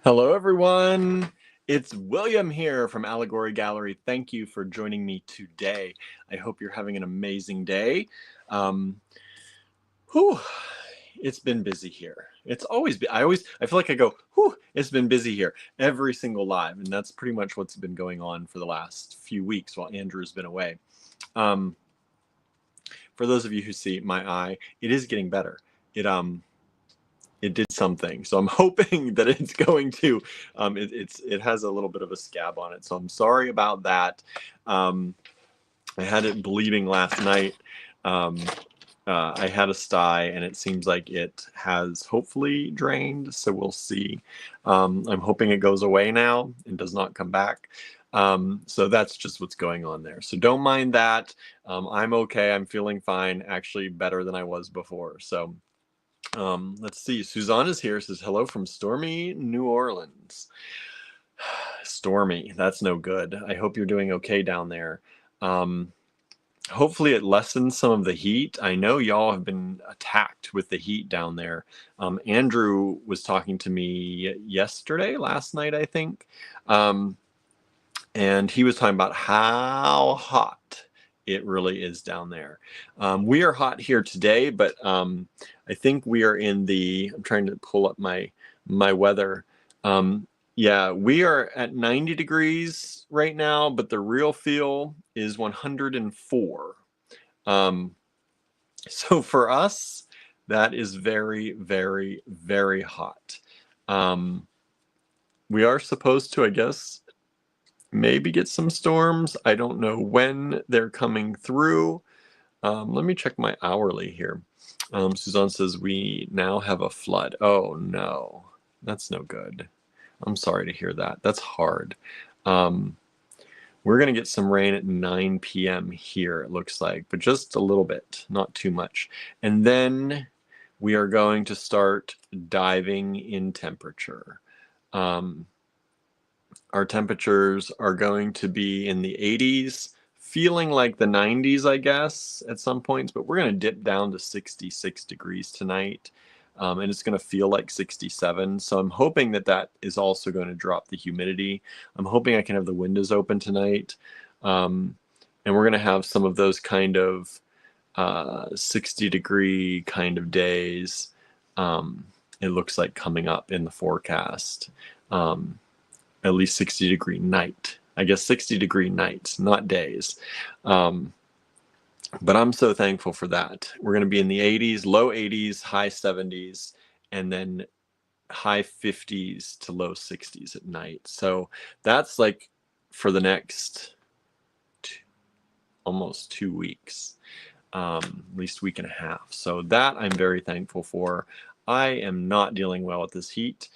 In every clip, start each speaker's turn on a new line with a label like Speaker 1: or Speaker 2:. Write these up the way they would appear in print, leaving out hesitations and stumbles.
Speaker 1: Hello, everyone. It's William here from Allegory Gallery. Thank you for joining me today. I hope you're having an amazing day. Whew, it's been busy here. It's always been, I feel like I go, whew, it's been busy here every single live. And that's pretty much what's been going on for the last few weeks while Andrew's been away. For those of you who see my eye, it is getting better. It did something, so I'm hoping that it's going to. It has a little bit of a scab on it, so I'm sorry about that. I had it bleeding last night. I had a sty, and it seems like it has hopefully drained. So we'll see. I'm hoping it goes away now and does not come back. So that's just what's going on there. So don't mind that. I'm okay. I'm feeling fine. Actually, better than I was before. So. Let's see. Suzanne is here. Says hello from stormy New Orleans. Stormy. That's no good. I hope you're doing okay down there. Hopefully it lessens some of the heat. I know y'all have been attacked with the heat down there. Andrew was talking to me last night, I think. And he was talking about how hot it really is down there. We are hot here today, but I think we are in the, I'm trying to pull up my weather. Yeah, we are at 90 degrees right now, but the real feel is 104. So for us, that is very, very, very hot. We are supposed to, I guess, maybe get some storms. I don't know when they're coming through. Let me check my hourly here. Suzanne says we now have a flood. Oh no, that's no good. I'm sorry to hear that. That's hard. We're going to get some rain at 9 p.m. here, it looks like, but just a little bit, not too much. And then we are going to start diving in temperature. Our temperatures are going to be in the 80s, feeling like the 90s, I guess, at some points, but we're going to dip down to 66 degrees tonight, and it's going to feel like 67. So I'm hoping that that is also going to drop the humidity. I'm hoping I can have the windows open tonight, and we're going to have some of those kind of 60-degree kind of days. It looks like coming up in the forecast. At least 60-degree night. I guess 60-degree nights, not days. But I'm so thankful for that. We're going to be in the 80s, low 80s, high 70s, and then high 50s to low 60s at night. So that's like for the next almost 2 weeks, at least week and a half. So that I'm very thankful for. I am not dealing well with this heat.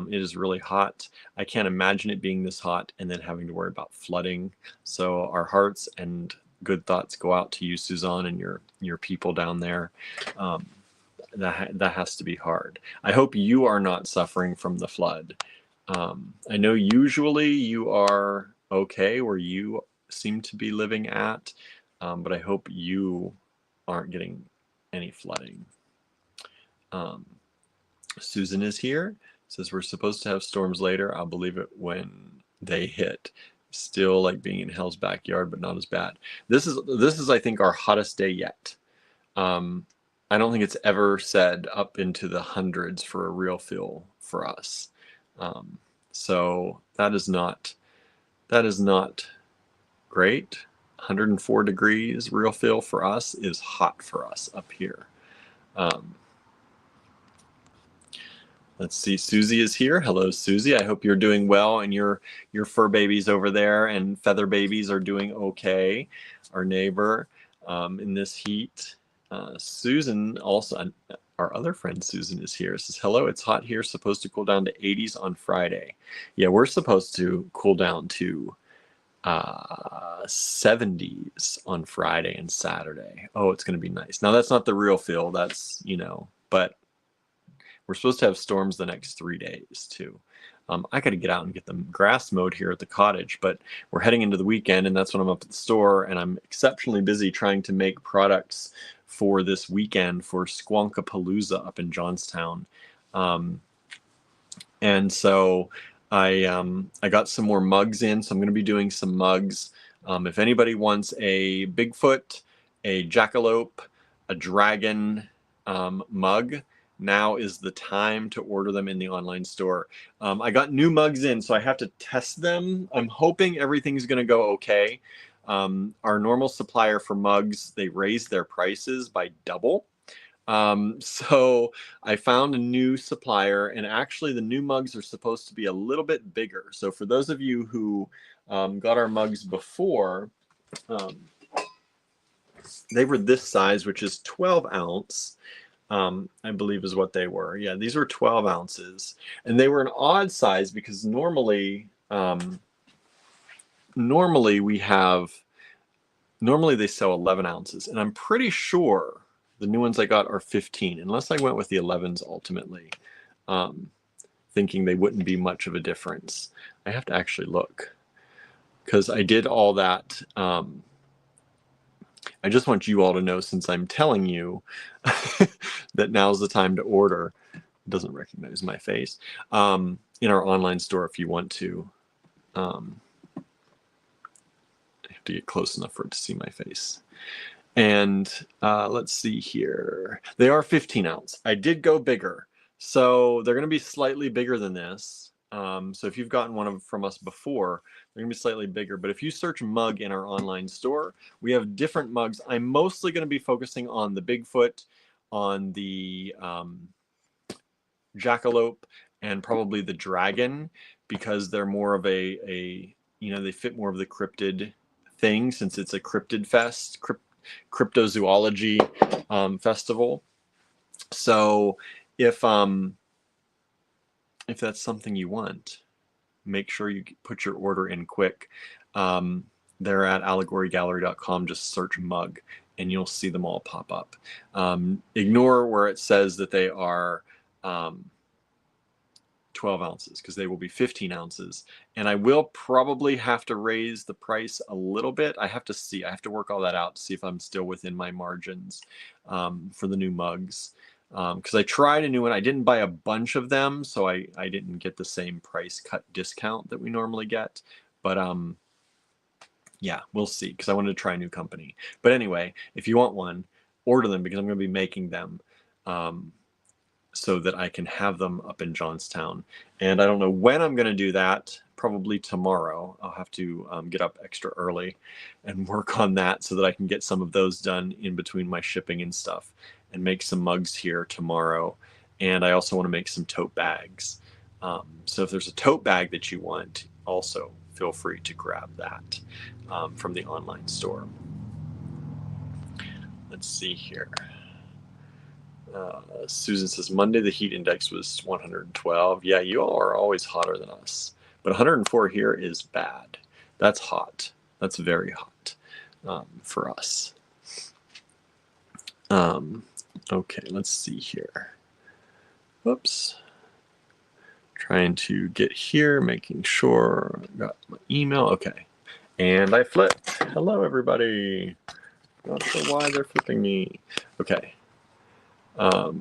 Speaker 1: It is really hot. I can't imagine it being this hot and then having to worry about flooding. So our hearts and good thoughts go out to you, Suzanne, and your people down there. That has to be hard. I hope you are not suffering from the flood. I know usually you are okay where you seem to be living at, but I hope you aren't getting any flooding. Susan is here. Says we're supposed to have storms later. I'll believe it when they hit. Still like being in hell's backyard, but not as bad. This is I think our hottest day yet. I don't think it's ever said up into the hundreds for a real feel for us. So that is not great. 104 degrees real feel for us is hot for us up here. Let's see, Susie is here. Hello, Susie. I hope you're doing well and your fur babies over there and feather babies are doing okay. Our neighbor in this heat. Susan also, our other friend Susan is here. Says, hello, it's hot here. Supposed to cool down to 80s on Friday. Yeah, we're supposed to cool down to 70s on Friday and Saturday. Oh, it's going to be nice. Now, that's not the real feel. That's, but we're supposed to have storms the next 3 days too. I got to get out and get the grass mowed here at the cottage, but we're heading into the weekend and that's when I'm up at the store and I'm exceptionally busy trying to make products for this weekend for Squonkapalooza up in Johnstown. And so I got some more mugs in, so I'm going to be doing some mugs. If anybody wants a Bigfoot, a jackalope, a dragon mug, now is the time to order them in the online store. I got new mugs in, so I have to test them. I'm hoping everything's going to go okay. Our normal supplier for mugs, they raised their prices by double. So I found a new supplier, and actually the new mugs are supposed to be a little bit bigger. So for those of you who got our mugs before, um, they were this size, which is 12 ounce, I believe is what they were. Yeah, these were 12 ounces, and they were an odd size because normally they sell 11 ounces, and I'm pretty sure the new ones I got are 15, unless I went with the 11s ultimately, thinking they wouldn't be much of a difference. I have to actually look, because I did all that. I just want you all to know, since I'm telling you that now's the time to order. It doesn't recognize my face. In our online store, if you want to. I have to get close enough for it to see my face. And let's see here. They are 15 ounce. I did go bigger. So they're going to be slightly bigger than this. So if you've gotten one from us before, they're going to be slightly bigger. But if you search mug in our online store, we have different mugs. I'm mostly going to be focusing on the Bigfoot, on the jackalope, and probably the dragon, because they're more of a they fit more of the cryptid thing, since it's a cryptid fest, cryptozoology festival. So if that's something you want, make sure you put your order in quick. They're at allegorygallery.com. Just search mug and you'll see them all pop up. Ignore where it says that they are 12 ounces, because they will be 15 ounces. And I will probably have to raise the price a little bit. I have to see. I have to work all that out to see if I'm still within my margins for the new mugs. Because I tried a new one. I didn't buy a bunch of them, so I didn't get the same price cut discount that we normally get. But yeah, we'll see, because I wanted to try a new company. But anyway, if you want one, order them, because I'm going to be making them so that I can have them up in Johnstown. And I don't know when I'm going to do that. Probably tomorrow. I'll have to get up extra early and work on that so that I can get some of those done in between my shipping and stuff, and make some mugs here tomorrow. And I also want to make some tote bags. So if there's a tote bag that you want, also feel free to grab that from the online store. Let's see here. Susan says, Monday the heat index was 112. Yeah, you all are always hotter than us. But 104 here is bad. That's hot. That's very hot for us. Okay, let's see here. Whoops. Trying to get here, making sure I got my email. Okay. And I flipped. Hello, everybody. Not sure why they're flipping me. Okay.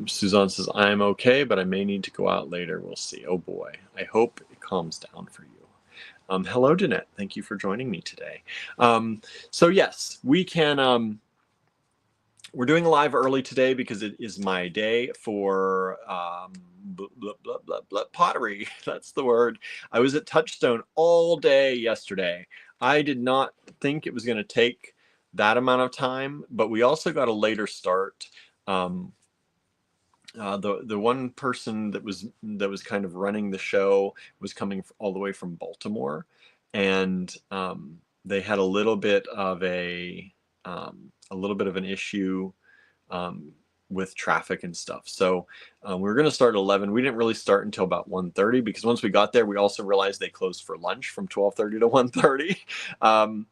Speaker 1: Suzanne says, I'm okay, but I may need to go out later. We'll see. Oh boy. I hope it calms down for you. Hello, Jeanette. Thank you for joining me today. So yes, we can, we're doing a live early today because it is my day for pottery. That's the word. I was at Touchstone all day yesterday. I did not think it was going to take that amount of time, but we also got a later start. The one person that was kind of running the show was coming all the way from Baltimore, and they had a little bit of an issue with traffic and stuff. So we were going to start at 11. We didn't really start until about 1:30, because once we got there, we also realized they closed for lunch from 12:30 to 1:30.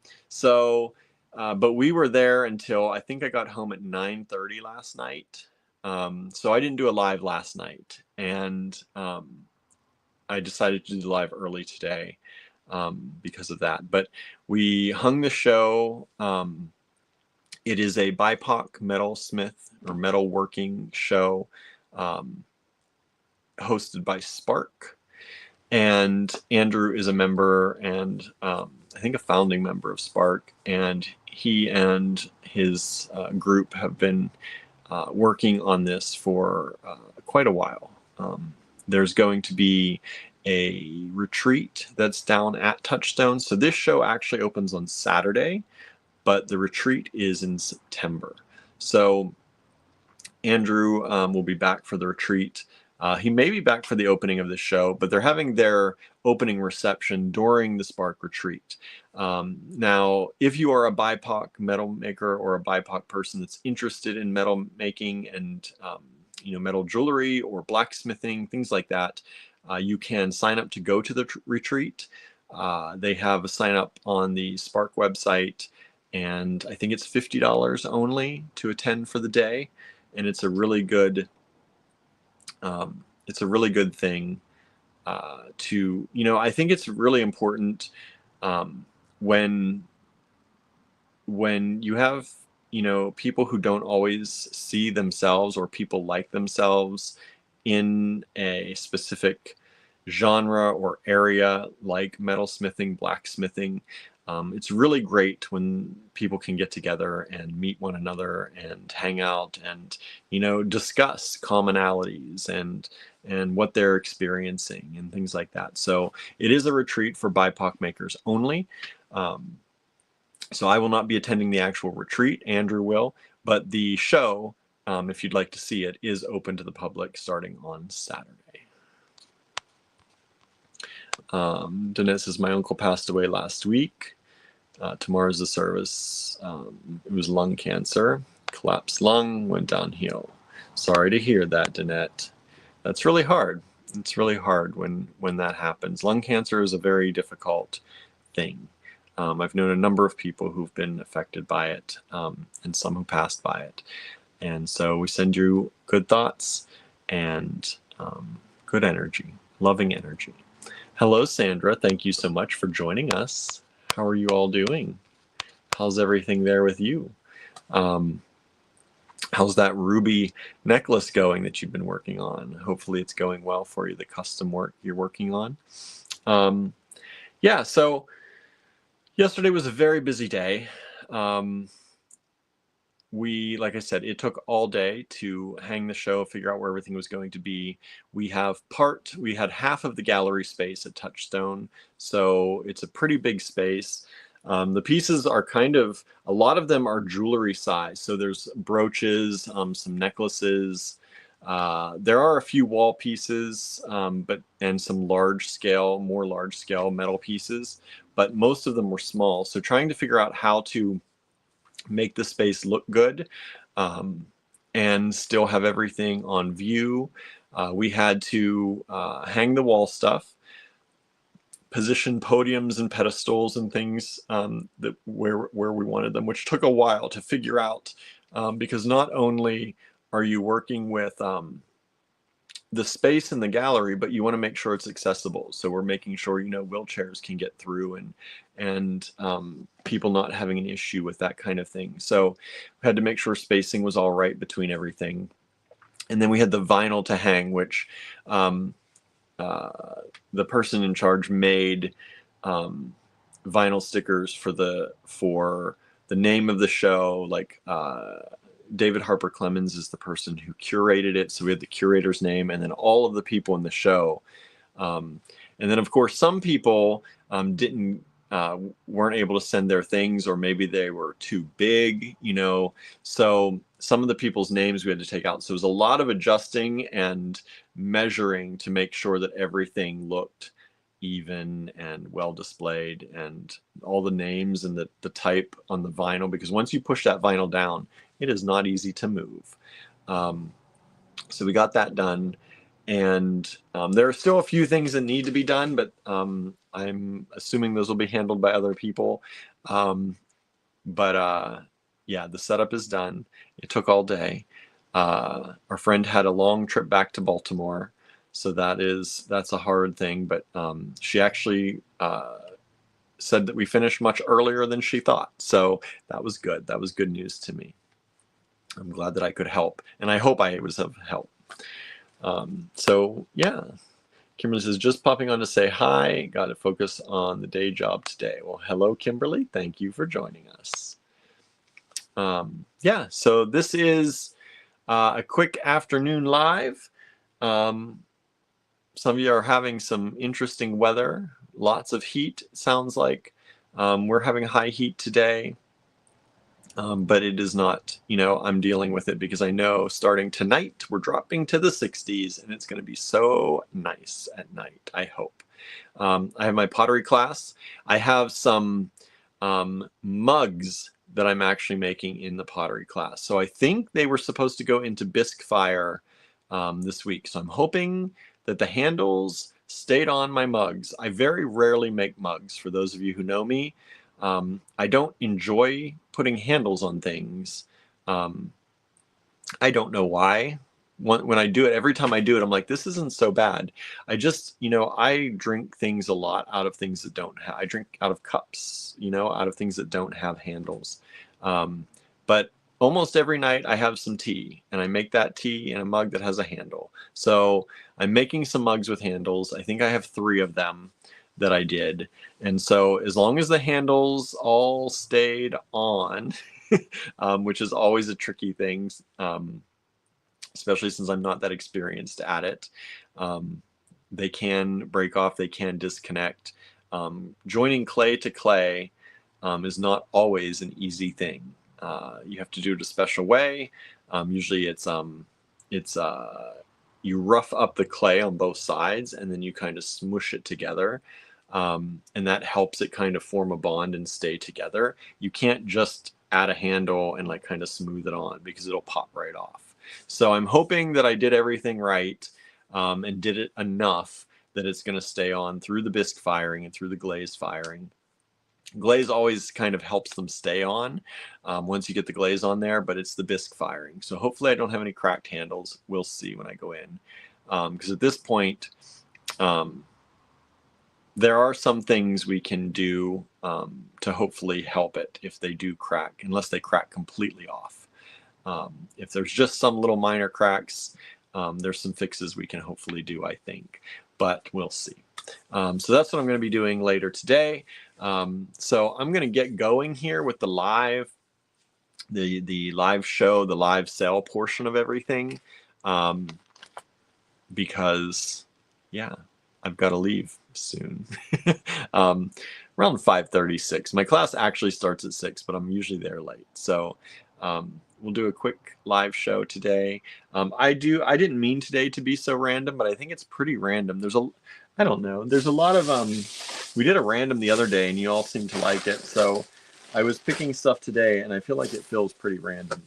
Speaker 1: But we were there until, I think I got home at 9:30 last night. So I didn't do a live last night, and I decided to do the live early today because of that. But we hung the show. It is a BIPOC metalsmith or metalworking show hosted by Spark. And Andrew is a member and I think a founding member of Spark, and he and his group have been working on this for quite a while. There's going to be a retreat that's down at Touchstone. So this show actually opens on Saturday, but the retreat is in September. So Andrew will be back for the retreat. He may be back for the opening of the show, but they're having their opening reception during the Spark retreat. Now, if you are a BIPOC metal maker or a BIPOC person that's interested in metal making and metal jewelry or blacksmithing, things like that, you can sign up to go to the retreat. They have a sign up on the Spark website, and I think it's $50 only to attend for the day. And it's a really good thing to, I think it's really important when you have, people who don't always see themselves or people like themselves in a specific genre or area like metalsmithing, blacksmithing. It's really great when people can get together and meet one another and hang out and, discuss commonalities and what they're experiencing and things like that. So it is a retreat for BIPOC makers only. So I will not be attending the actual retreat. Andrew will, but the show, if you'd like to see it, is open to the public starting on Saturday. Danette says, my uncle passed away last week. Tomorrow's the service. It was lung cancer, collapsed lung, went downhill. Sorry to hear that, Danette. That's really hard. It's really hard when that happens. Lung cancer is a very difficult thing. I've known a number of people who've been affected by it, and some who passed by it. And so we send you good thoughts and good energy, loving energy. Hello, Sandra. Thank you so much for joining us. How are you all doing? How's everything there with you? How's that ruby necklace going that you've been working on? Hopefully it's going well for you, the custom work you're working on. Yeah, so yesterday was a very busy day. Like I said, it took all day to hang the show, figure out where everything was going to be. We had half of the gallery space at Touchstone, so it's a pretty big space. The pieces are a lot of them are jewelry size. So there's brooches, some necklaces. There are a few wall pieces, and some more large scale metal pieces, but most of them were small. So trying to figure out how to make the space look good and still have everything on view. We had to hang the wall stuff, position podiums and pedestals and things where we wanted them, which took a while to figure out because not only are you working with the space in the gallery, but you want to make sure it's accessible. So we're making sure, wheelchairs can get through and people not having an issue with that kind of thing. So we had to make sure spacing was all right between everything. And then we had the vinyl to hang, which the person in charge made vinyl stickers for the name of the show. Like David Harper Clemens is the person who curated it. So we had the curator's name and then all of the people in the show. And then of course, some people weren't able to send their things, or maybe they were too big, so some of the people's names we had to take out. So it was a lot of adjusting and measuring to make sure that everything looked even and well displayed, and all the names and the type on the vinyl, because once you push that vinyl down, it is not easy to move. So we got that done, and there are still a few things that need to be done, but I'm assuming those will be handled by other people. Yeah, the setup is done. It took all day. Our friend had a long trip back to Baltimore, so that's a hard thing. But she actually said that we finished much earlier than she thought. So that was good. That was good news to me. I'm glad that I could help, and I hope I was of help. So yeah, Kimberly says, just popping on to say hi. Got to focus on the day job today. Well, hello, Kimberly. Thank you for joining us. Yeah, so this is a quick afternoon live. Some of you are having some interesting weather, lots of heat, sounds like. We're having high heat today. But it is not, I'm dealing with it because I know starting tonight, we're dropping to the 60s and it's going to be so nice at night, I hope. I have my pottery class. I have some mugs that I'm actually making in the pottery class. So I think they were supposed to go into bisque fire this week. So I'm hoping that the handles stayed on my mugs. I very rarely make mugs, for those of you who know me. I don't enjoy putting handles on things. I don't know why. When I do it, every time I do it, I'm like, this isn't so bad. I just, I drink things a lot out of things that don't have, I drink out of cups, out of things that don't have handles. But almost every night I have some tea and I make that tea in a mug that has a handle. So I'm making some mugs with handles. I think I have 3 of them that I did. And so as long as the handles all stayed on, which is always a tricky thing, especially since I'm not that experienced at it, they can break off, they can disconnect. Joining clay to clay is not always an easy thing. You have to do it a special way. Usually it's you rough up the clay on both sides and then you kind of smush it together. And that helps it kind of form a bond and stay together. You can't just add a handle and like kind of smooth it on because it'll pop right off. So I'm hoping that I did everything right and did it enough that it's going to stay on through the bisque firing and through the glaze firing. Glaze always kind of helps them stay on once you get the glaze on there, but it's the bisque firing. So hopefully I don't have any cracked handles. We'll see when I go in. Because at this point, there are some things we can do to hopefully help it if they do crack, unless they crack completely off. If there's just some little minor cracks, there's some fixes we can hopefully do, I think, but we'll see. So that's what I'm going to be doing later today. So I'm going to get going here with the live show, the live sale portion of everything, because yeah, I've got to leave soon. Around 5:36. My class actually starts at 6, but I'm usually there late. So we'll do a quick live show today. I didn't mean today to be so random, but I think it's pretty random. I don't know. There's a lot of we did a random the other day and you all seemed to like it. So I was picking stuff today and I feel like it feels pretty random.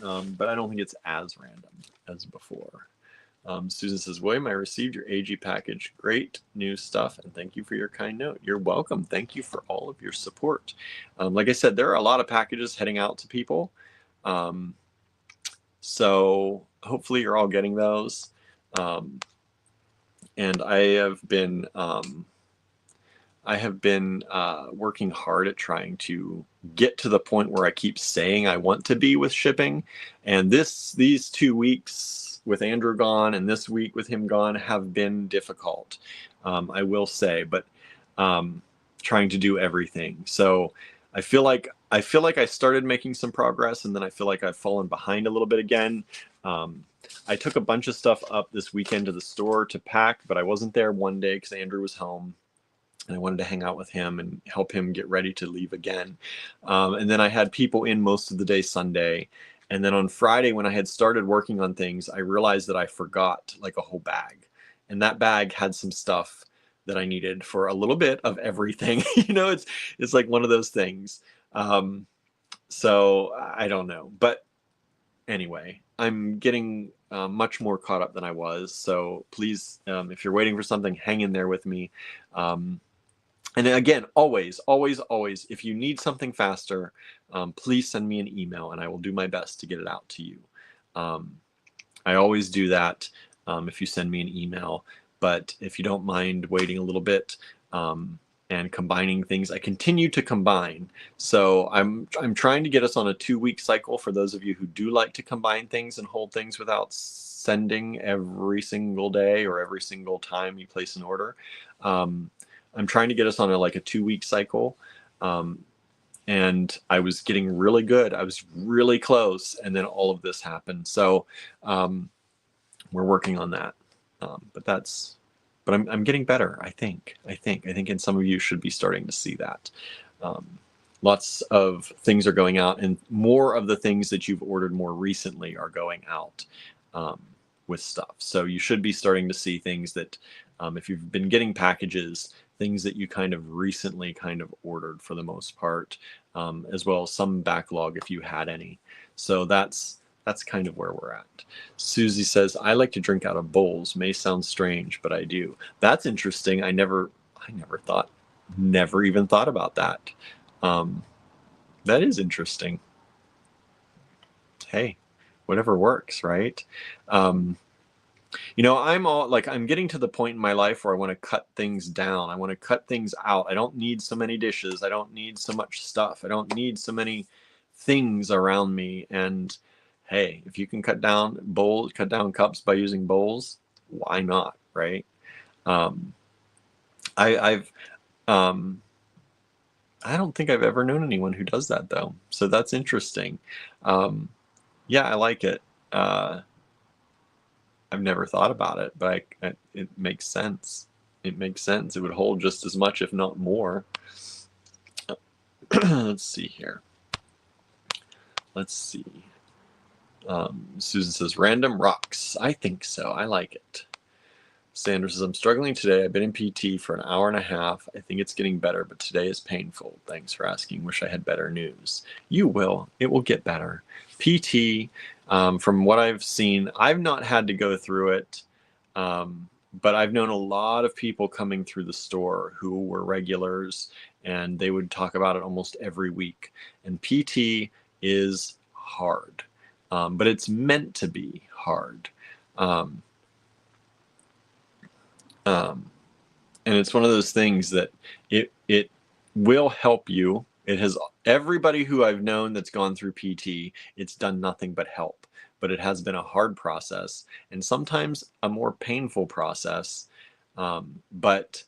Speaker 1: But I don't think it's as random as before. Susan says, William, I received your AG package. Great new stuff, and thank you for your kind note. You're welcome. Thank you for all of your support. Like I said, there are a lot of packages heading out to people. So hopefully you're all getting those. And I have been working hard at trying to get to the point where I keep saying I want to be with shipping. And these 2 weeks with Andrew gone and this week with him gone have been difficult, I will say, but trying to do everything. So I feel like I started making some progress and then I feel like I've fallen behind a little bit again. I took a bunch of stuff up this weekend to the store to pack, but I wasn't there one day because Andrew was home. And I wanted to hang out with him and help him get ready to leave again. And then I had people in most of the day Sunday. And then on Friday, when I had started working on things, I realized that I forgot like a whole bag. And that bag had some stuff that I needed for a little bit of everything. It's like one of those things. So I don't know. But anyway, I'm getting much more caught up than I was. So please, if you're waiting for something, hang in there with me. And again, always, if you need something faster, please send me an email and I will do my best to get it out to you. I always do that if you send me an email. But if you don't mind waiting a little bit and combining things, I continue to combine. So I'm trying to get us on a 2-week cycle for those of you who do like to combine things and hold things without sending every single day or every single time you place an order. I'm trying to get us on a 2-week cycle. And I was getting really good. I was really close. And then all of this happened. So we're working on that. But I'm getting better. I think and some of you should be starting to see that. Lots of things are going out, and more of the things that you've ordered more recently are going out with stuff. So you should be starting to see things that if you've been getting packages, things that you kind of recently kind of ordered for the most part, as well as some backlog if you had any. So that's kind of where we're at. Susie says, I like to drink out of bowls. May sound strange, but I do. That's interesting. I never even thought about that. That is interesting. Hey, whatever works, right? I'm getting to the point in my life where I want to cut things down. I want to cut things out. I don't need so many dishes. I don't need so much stuff. I don't need so many things around me. And hey, if you can cut down cups by using bowls, why not, right? I don't think I've ever known anyone who does that though. So that's interesting. Yeah, I like it. I've never thought about it, but it makes sense. It makes sense. It would hold just as much, if not more. Let's see here. Let's see. Susan says, random rocks. I think so. I like it. Sandra says, I'm struggling today. I've been in PT for an hour and a half. I think it's getting better, but today is painful. Thanks for asking. Wish I had better news. You will. It will get better. PT, from what I've seen, I've not had to go through it, but I've known a lot of people coming through the store who were regulars, and they would talk about it almost every week. And PT is hard, but it's meant to be hard. And it's one of those things that it will help you. It has, everybody who I've known that's gone through PT, it's done nothing but help. But it has been a hard process and sometimes a more painful process. But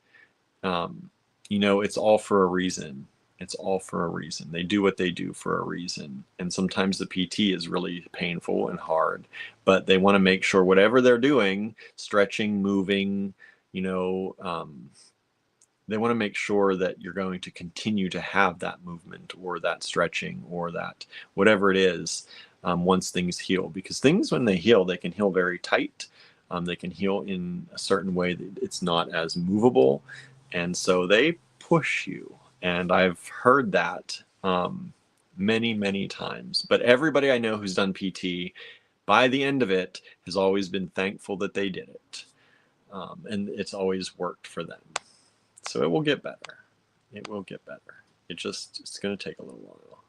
Speaker 1: it's all for a reason. It's all for a reason. They do what they do for a reason. And sometimes the PT is really painful and hard, but they want to make sure whatever they're doing, stretching, moving, they want to make sure that you're going to continue to have that movement or that stretching or that whatever it is once things heal. Because things, when they heal, they can heal very tight. They can heal in a certain way that it's not as movable. And so they push you. And I've heard that many, many times. But everybody I know who's done PT, by the end of it, has always been thankful that they did it. And it's always worked for them. So it will get better. It will get better. It's going to take a little while.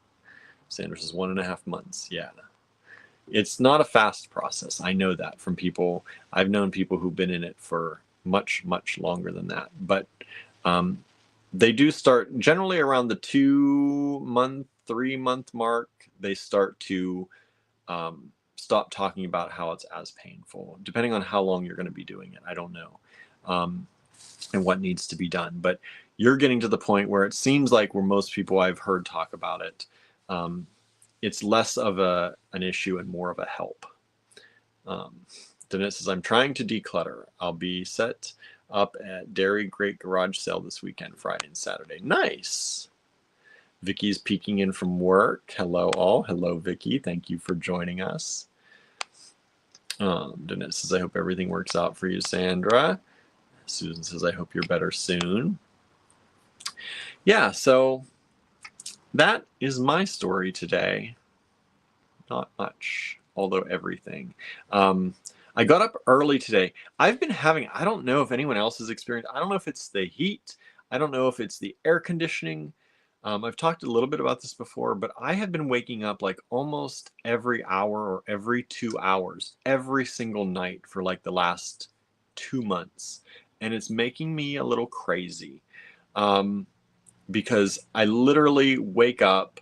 Speaker 1: Sandra says 1.5 months. Yeah. It's not a fast process. I know that from people. I've known people who've been in it for much, much longer than that. But they do start generally around the 2-month, 3-month mark. They start to stop talking about how it's as painful, depending on how long you're going to be doing it. I don't know. And what needs to be done. But you're getting to the point where it seems like where most people I've heard talk about it, it's less of an issue and more of a help. Dennis says, I'm trying to declutter. I'll be set up at Dairy Great Garage Sale this weekend, Friday and Saturday. Nice. Vicky's peeking in from work. Hello all. Hello, Vicky. Thank you for joining us. Dennis says, I hope everything works out for you, Sandra. Susan says, I hope you're better soon. Yeah, so that is my story today. Not much, although everything. I got up early today. I've been having, I don't know if anyone else has experienced, I don't know if it's the heat. I don't know if it's the air conditioning. I've talked a little bit about this before, but I have been waking up like almost every hour or every 2 hours, every single night for like the last 2 months. And it's making me a little crazy because I literally wake up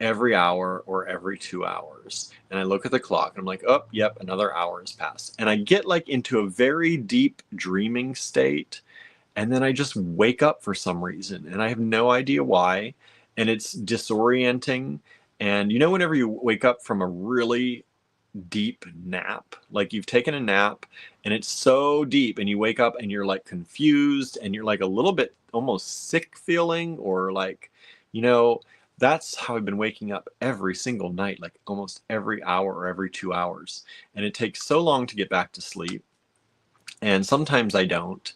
Speaker 1: every hour or every 2 hours. And I look at the clock and I'm like, oh, yep, another hour has passed. And I get like into a very deep dreaming state. And then I just wake up for some reason and I have no idea why. And it's disorienting. And whenever you wake up from a really deep nap, like you've taken a nap and it's so deep and you wake up and you're like confused and you're like a little bit almost sick feeling, or like, that's how I've been waking up every single night, like almost every hour or every 2 hours. And it takes so long to get back to sleep. And sometimes I don't.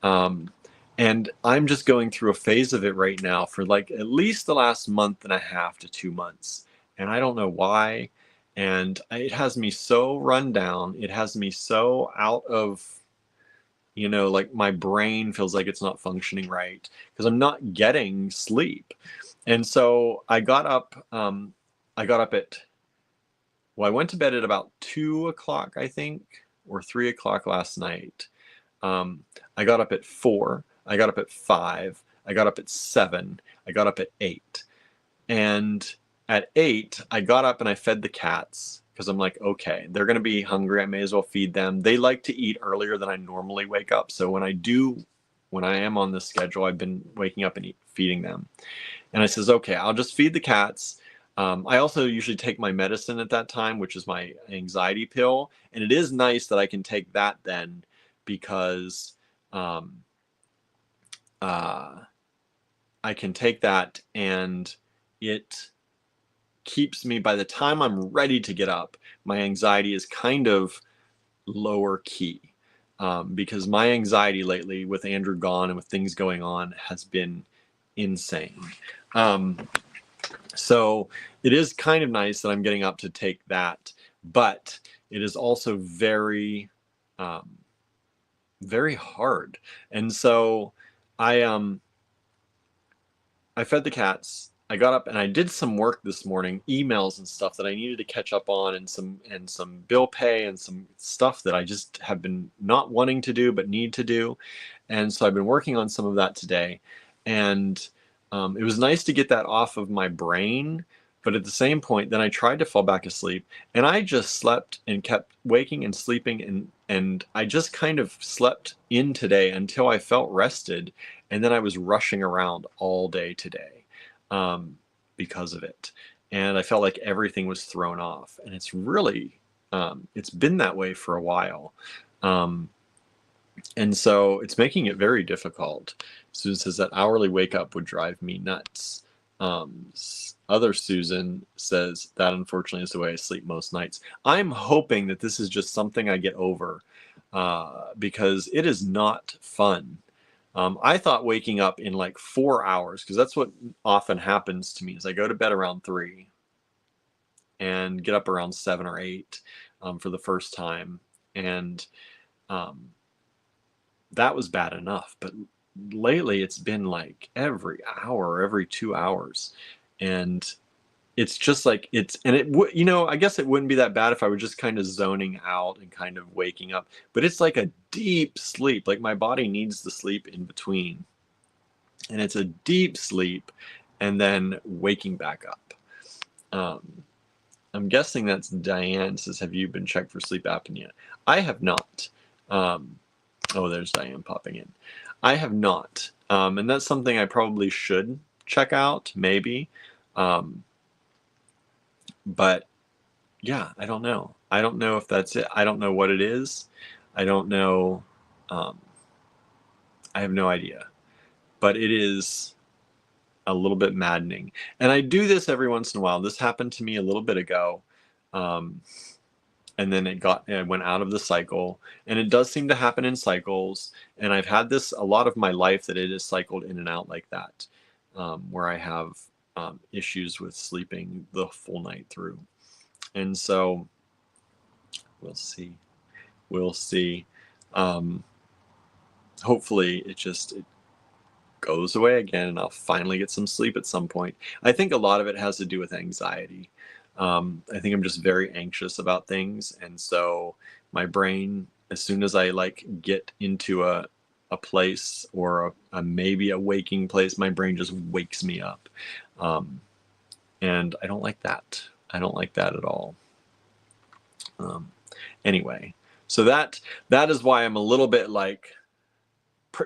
Speaker 1: Um, and I'm just going through a phase of it right now for like at least the last month and a half to 2 months. And I don't know why. And it has me so run down. It has me so out of, like my brain feels like it's not functioning right because I'm not getting sleep. And so I got up at, well, I went to bed at about 2 o'clock, I think, or 3 o'clock last night. I got up at 4, I got up at 5, I got up at 7, I got up at 8. And at 8, I got up and I fed the cats because I'm like, okay, they're going to be hungry. I may as well feed them. They like to eat earlier than I normally wake up. So when I am on this schedule, I've been waking up and feeding them. And I says, okay, I'll just feed the cats. I also usually take my medicine at that time, which is my anxiety pill. And it is nice that I can take that then because I can take that and it keeps me, by the time I'm ready to get up, my anxiety is kind of lower key. Because my anxiety lately with Andrew gone and with things going on has been insane. So it is kind of nice that I'm getting up to take that, but it is also very, very hard. And so I fed the cats. I got up and I did some work this morning, emails and stuff that I needed to catch up on, and some bill pay and some stuff that I just have been not wanting to do but need to do. And so I've been working on some of that today. And it was nice to get that off of my brain. But at the same point, then I tried to fall back asleep and I just slept and kept waking and sleeping. And I just kind of slept in today until I felt rested. And then I was rushing around all day today because of it. And I felt like everything was thrown off. And it's really, it's been that way for a while. And so it's making it very difficult. Susan says that hourly wake up would drive me nuts. Other Susan says that unfortunately is the way I sleep most nights. I'm hoping that this is just something I get over because it is not fun. I thought waking up in like 4 hours, because that's what often happens to me, is I go to bed around 3 and get up around 7 or 8 for the first time. And that was bad enough. But lately it's been like every hour, every 2 hours. And it's just like I guess it wouldn't be that bad if I were just kind of zoning out and kind of waking up, but it's like a deep sleep. Like my body needs the sleep in between, and it's a deep sleep and then waking back up. I'm guessing that's Diane. Says, have you been checked for sleep apnea? I have not. Oh, there's Diane popping in. I have not. And that's something I probably should check out, maybe. But yeah, I don't know. I don't know if that's it. I don't know what it is. I don't know. I have no idea. But it is a little bit maddening. And I do this every once in a while. This happened to me a little bit ago. And then it went out of the cycle. And it does seem to happen in cycles. And I've had this a lot of my life, that it is cycled in and out like that, where I have issues with sleeping the full night through. And so we'll see. Hopefully it goes away again and I'll finally get some sleep at some point. I think a lot of it has to do with anxiety. I think I'm just very anxious about things. And so my brain, as soon as I like get into a place or maybe a waking place, my brain just wakes me up. And I don't like that. I don't like that at all. Anyway, so that is why I'm a little bit like,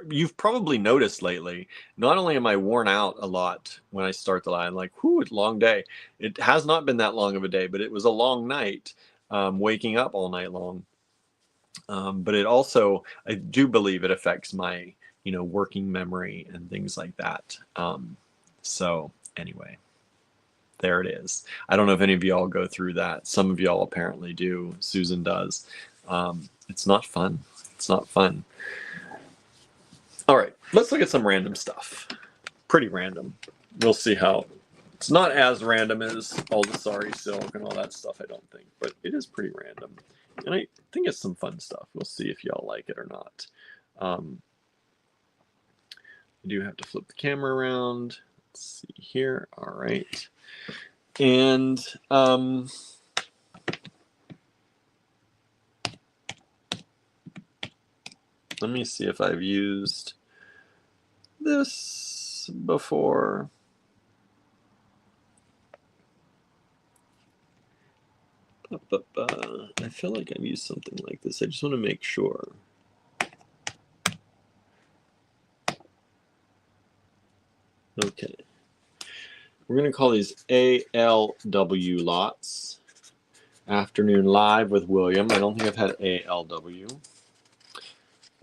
Speaker 1: you've probably noticed lately, not only am I worn out a lot when I start the line, like, whoo, it's a long day. It has not been that long of a day, but it was a long night, waking up all night long. But it also, I do believe it affects my, working memory and things like that. So anyway, there it is. I don't know if any of y'all go through that. Some of y'all apparently do. Susan does. It's not fun. It's not fun. All right, let's look at some random stuff. Pretty random. We'll see how. It's not as random as all the sorry silk and all that stuff, I don't think, but it is pretty random. And I think it's some fun stuff. We'll see if y'all like it or not. I do have to flip the camera around. Let's see here. All right. And let me see if I've used this before. I feel like I've used something like this. I just want to make sure. Okay. We're going to call these ALW lots. Afternoon Live with William. I don't think I've had ALW.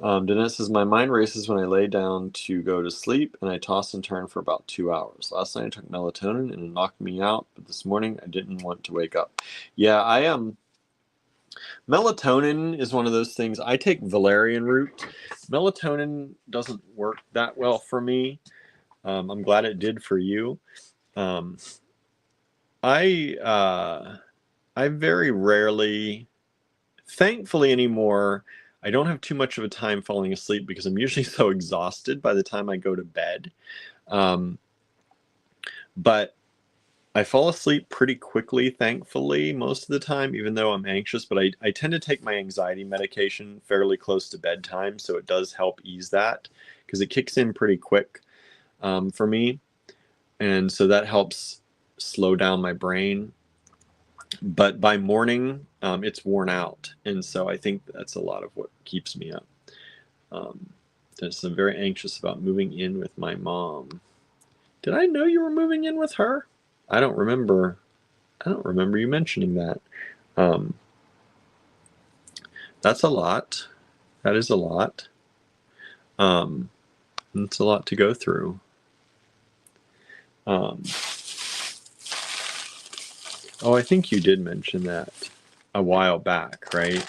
Speaker 1: Dennis says, my mind races when I lay down to go to sleep, and I toss and turn for about 2 hours. Last night I took melatonin, and it knocked me out, but this morning I didn't want to wake up. Yeah, I am. Melatonin is one of those things. I take valerian root. Melatonin doesn't work that well for me. I'm glad it did for you. I very rarely, thankfully anymore, I don't have too much of a time falling asleep because I'm usually so exhausted by the time I go to bed. But I fall asleep pretty quickly, thankfully, most of the time, even though I'm anxious. But I tend to take my anxiety medication fairly close to bedtime, so it does help ease that because it kicks in pretty quick for me. And so that helps slow down my brain. But by morning, it's worn out. And so I think that's a lot of what keeps me up. I'm very anxious about moving in with my mom. Did I know you were moving in with her? I don't remember you mentioning that. That's a lot. That is a lot. It's a lot to go through. Oh, I think you did mention that a while back, right?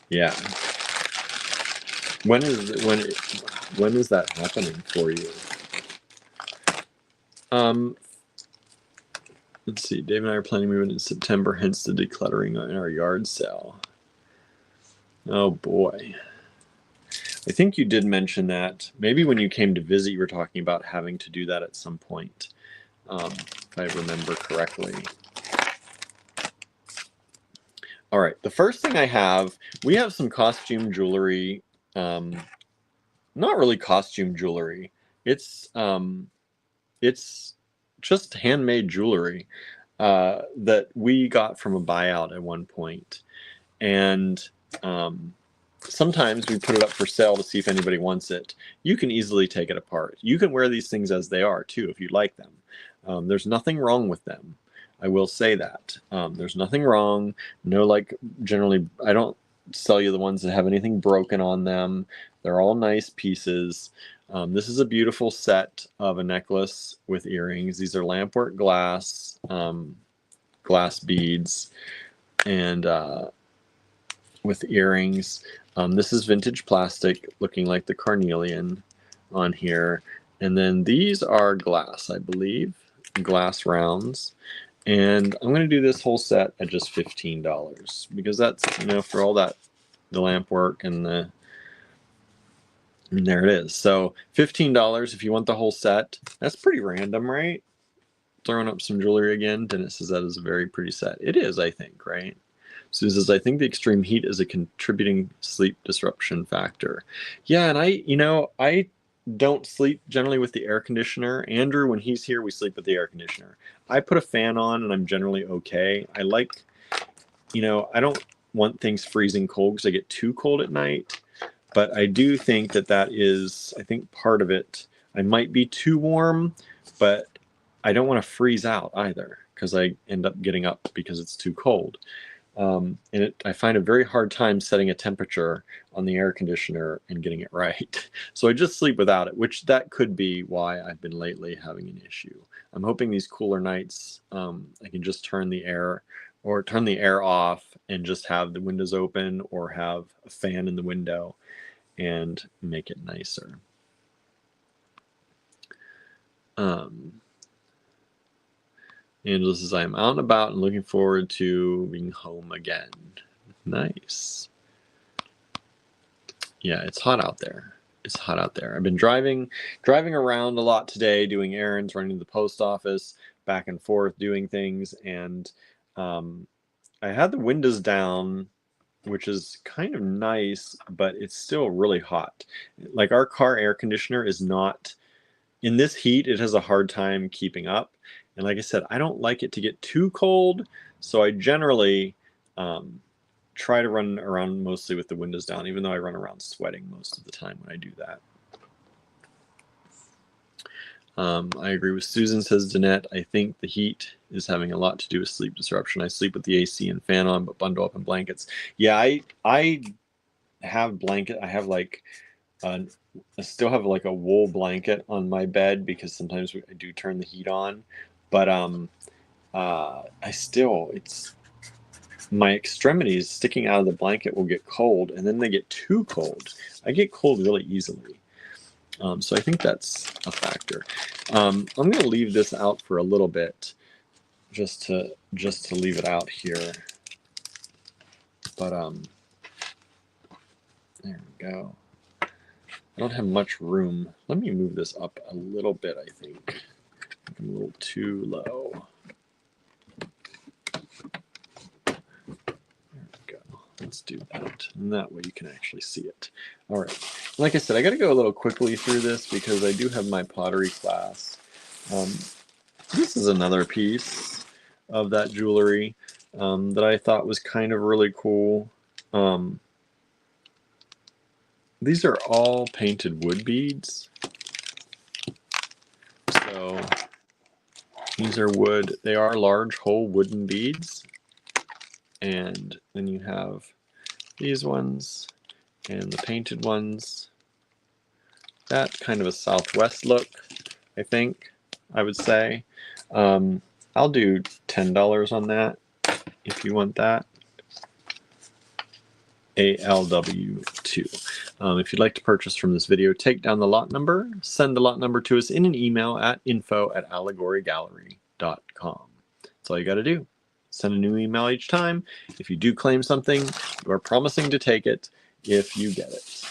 Speaker 1: Yeah. When is that happening for you? Let's see. Dave and I are planning moving in September, hence the decluttering in our yard sale. Oh boy. I think you did mention that. Maybe when you came to visit, you were talking about having to do that at some point, if I remember correctly. All right. The first thing I have, we have some costume jewelry. Not really costume jewelry. It's just handmade jewelry that we got from a buyout at one point. And sometimes we put it up for sale to see if anybody wants it. You can easily take it apart. You can wear these things as they are too if you like them. There's nothing wrong with them. I will say that. There's nothing wrong. No, like generally, I don't sell you the ones that have anything broken on them. They're all nice pieces. This is a beautiful set of a necklace with earrings. These are lampwork glass, glass beads, and with earrings. This is vintage plastic, looking like the carnelian on here. And then these are glass, I believe, glass rounds. And I'm going to do this whole set at just $15 because that's, for all that, the lamp work and the, and there it is. So $15 if you want the whole set. That's pretty random, right? Throwing up some jewelry again. Dennis says that is a very pretty set. It is, I think, right? Susan says, I think the extreme heat is a contributing sleep disruption factor. Yeah, and I don't sleep generally with the air conditioner. Andrew, when he's here, we sleep with the air conditioner. I put a fan on and I'm generally okay. I like, I don't want things freezing cold because I get too cold at night. But I do think that is, I think part of it. I might be too warm, but I don't want to freeze out either because I end up getting up because it's too cold. I find a very hard time setting a temperature on the air conditioner and getting it right. So I just sleep without it, which that could be why I've been lately having an issue. I'm hoping these cooler nights, I can just turn the air off and just have the windows open or have a fan in the window and make it nicer. Angela says, I'm out and about and looking forward to being home again. Nice. Yeah, it's hot out there. It's hot out there. I've been driving around a lot today, doing errands, running to the post office, back and forth, doing things. And I had the windows down, which is kind of nice, but it's still really hot. Like our car air conditioner is not, in this heat, it has a hard time keeping up. And like I said, I don't like it to get too cold, so I generally try to run around mostly with the windows down, even though I run around sweating most of the time when I do that. I agree with Susan, says Danette. I think the heat is having a lot to do with sleep disruption. I sleep with the AC and fan on, but bundle up in blankets. Yeah, I have blanket. I have like I still have like a wool blanket on my bed because sometimes I do turn the heat on, but it's my extremities sticking out of the blanket will get cold, and then they get too cold. I get cold really easily. So I think that's a factor. I'm going to leave this out for a little bit, just to leave it out here. But there we go. I don't have much room. Let me move this up a little bit, I think. I'm a little too low. There we go. Let's do that. And that way you can actually see it. All right. Like I said, I got to go a little quickly through this because I do have my pottery class. This is another piece of that jewelry that I thought was kind of really cool. These are all painted wood beads. So these are wood. They are large whole wooden beads. And then you have these ones and the painted ones. That kind of a Southwest look, I think, I would say. I'll do $10 on that if you want that. ALW2. If you'd like to purchase from this video, take down the lot number, send the lot number to us in an email at info@allegorygallery.com. That's all you got to do. Send a new email each time. If you do claim something, you are promising to take it if you get it.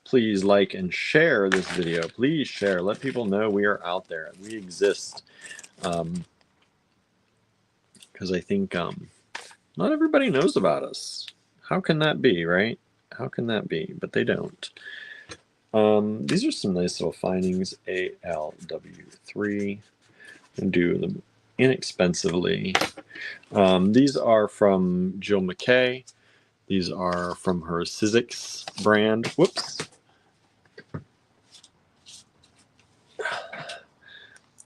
Speaker 1: Please like and share this video. Please share. Let people know we are out there. We exist. Because I think not everybody knows about us. How can that be, right? How can that be? But they don't. These are some nice little findings. ALW3. And do them inexpensively. These are from Jill McKay. These are from her Sizzix brand. Whoops.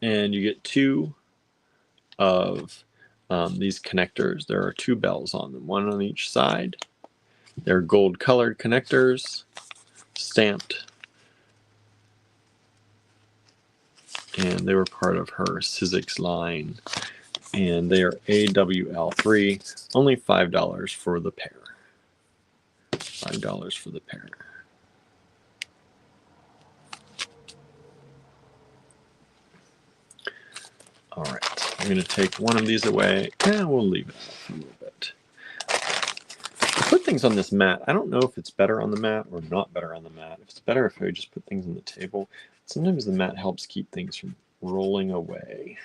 Speaker 1: And you get two of these connectors. There are two bells on them, one on each side. They're gold colored connectors, stamped. And they were part of her Sizzix line. And they are AWL3, only $5 for the pair. $5 for the pair. All right, I'm going to take one of these away, and we'll leave it a little bit. I put things on this mat. I don't know if it's better on the mat or not better on the mat. If it's better if I just put things on the table. Sometimes the mat helps keep things from rolling away.